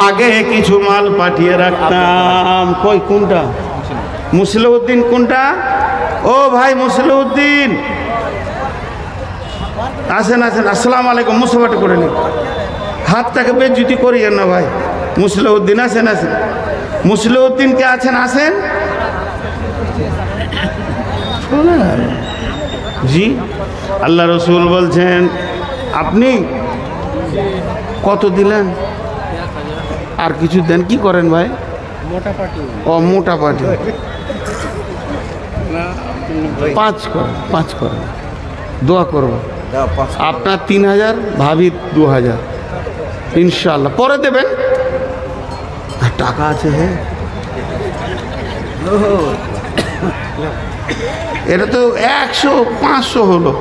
আগে কিছু মাল পাঠিয়ে রাখতাম। কই কোনটা? মুসলিউদ্দিন কোনটা? ও ভাই মুসলিউদ্দিন, আসেন আসেন। আসসালামু আলাইকুম। মুসাফাটা করে নিন, হাতটাকে বেজ্জুতি করিয়েন না ভাই। মুসলিউদ্দিন আসেন, আসেন। মুসলিউদ্দিন কে আছেন? আসেন। জি, আল্লাহ রসুল বলছেন, আপনি কত দিলেন? আর কিছু দেন। কি করেন ভাই? ও মোটা পাটি। 5 করেন, 5 করেন, দোয়া করবো। আপনার 3000, ভাবি 2000, ইনশাল্লাহ পরে দেবেন। টাকা আছে, হে এটা তো 100 500 হলো।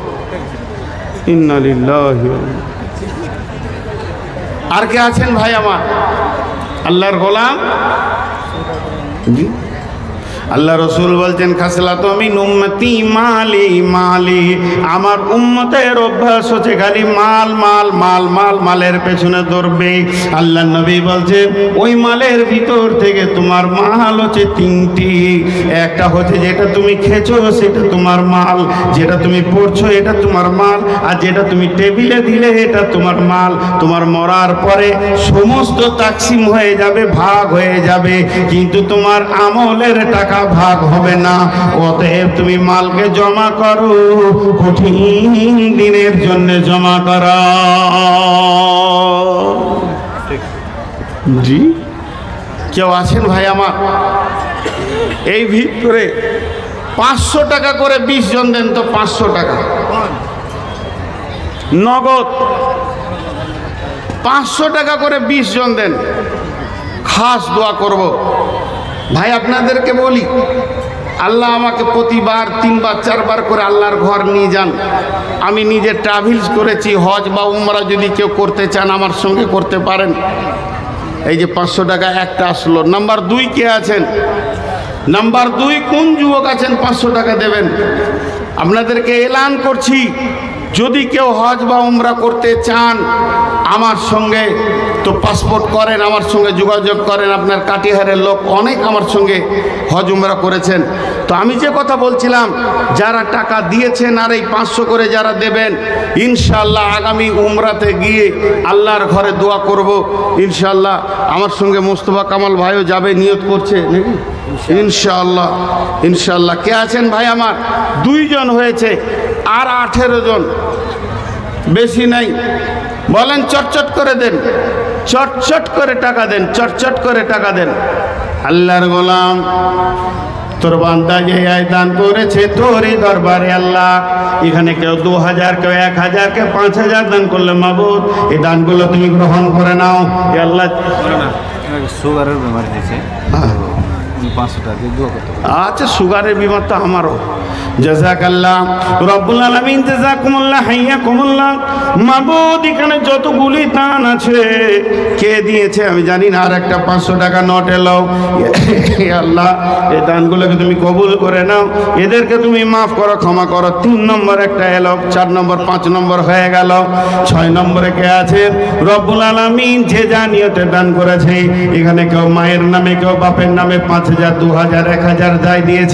ইন্না লিল্লাহি ওয়া ইন্না। আর কে আছেন ভাই আমার আল্লাহর গোলাম? জি, আল্লাহ রসুল বলছেন খাসলাতু মিন উম্মতি মালি মালি, আমার উম্মতের অভ্যাস হচ্ছে খালি মাল মাল মাল মাল, মালের পেছনে দৌড়বে। আল্লাহ নবী বলছেন ওই মালের ভিতর থেকে তোমার মাল হচ্ছে 3টি। একটা হচ্ছে যেটা তুমি খেছো সেটা তোমার মাল, যেটা তুমি পড়ছো এটা তোমার মাল, আর যেটা তুমি টেবিলে দিলে এটা তোমার মাল। তোমার মরার পরে সমস্ত তাকসিম হয়ে যাবে, ভাগ হয়ে যাবে, কিন্তু তোমার আমলের টাকা ভাগ হবে না। অতএব তুমি মালকে জমা করো, কঠিন দিনের জন্য জমা করো। জি, কেউ আছেন ভাই আমার? এই ভিতরে 500 টাকা করে 20 জন দেন তো, 500 টাকা নগদ। 500 টাকা করে 20 জন দেন, খাস দোয়া করব। ভাই আপনাদেরকে বলি, আল্লাহ আমাকে প্রতিবার 3 বার 4 বার করে আল্লাহর ঘর নিয়ে যান। আমি নিজে ট্রাভেলস করেছি, হজ বা উমরা যদি কেউ করতে চান আমার সঙ্গে করতে পারেন। এই যে 500 টাকা একটা আসলো। নাম্বার 2 কে আছেন? নাম্বার 2 কোন যুবক আছেন 500 টাকা দেবেন? আপনাদেরকে এলান করছি, যদি কেউ হজ বা উমরা করতে চান আমার সঙ্গে, তো পাসপোর্ট করেন, আমার সঙ্গে যোগাযোগ করেন। আপনার কাটিহারের লোক অনেক আমার সঙ্গে হজ উমরা করেছেন। তো আমি যে কথা বলছিলাম, যারা টাকা দিয়েছেন আর এই 500 করে যারা দেবেন, ইনশাআল্লাহ আগামী উমরাতে গিয়ে আল্লাহর ঘরে দোয়া করব। ইনশাআল্লাহ আমার সঙ্গে মোস্তফা কামাল ভাইও যাবে, নিয়ত করছে নাকি? ইনশাআল্লাহ ইনশাআল্লাহ। কে আছেন ভাই আমার? 2 জন হয়েছে, আর 18 জন, বেশি নাই। বলেন চটচট করে দেন, চটচট করে টাকা দেন, চটচট করে টাকা দেন। আল্লাহর গোলাম, তোর বান্দা যে দান করেছে তোরই দরবারে আল্লাহ, এখানে কেউ 2000, কেউ 1000, কেউ 5000 দান করলে মাবুদ এই দানগুলো তুমি গ্রহণ করে নাও। এ আল্লাহ, সুগারের বেমার হয়েছে, 500 টাকা দিয়ে দোয়া করতে হবে। আচ্ছা, সুগারের বিমার তো আমারও। জাযাকাল্লাহ রব্বুল আলামিন, জাযাকুমুল্লাহ, হাইয়াকুমুল্লাহ। মাবুদ এখানে যতগুলি দান আছে কে দিয়েছে আমি জানি না, আর একটা 500 টাকা নোট এলো। আল্লাহ এই দানগুলোকে তুমি কবুল করে নাও, এদেরকে তুমি মাফ করো, ক্ষমা করো। 3 নম্বর একটা এলো, 4 নম্বর, 5 নম্বর হয়ে গেল। 6 নম্বরে কে আছে? রব্বুল আলামিন যে যা নিয়তে দান করেছে, এখানে কেউ মায়ের নামে, কেউ বাপের নামে 5000, 2000, 1000 যাই দিয়েছে।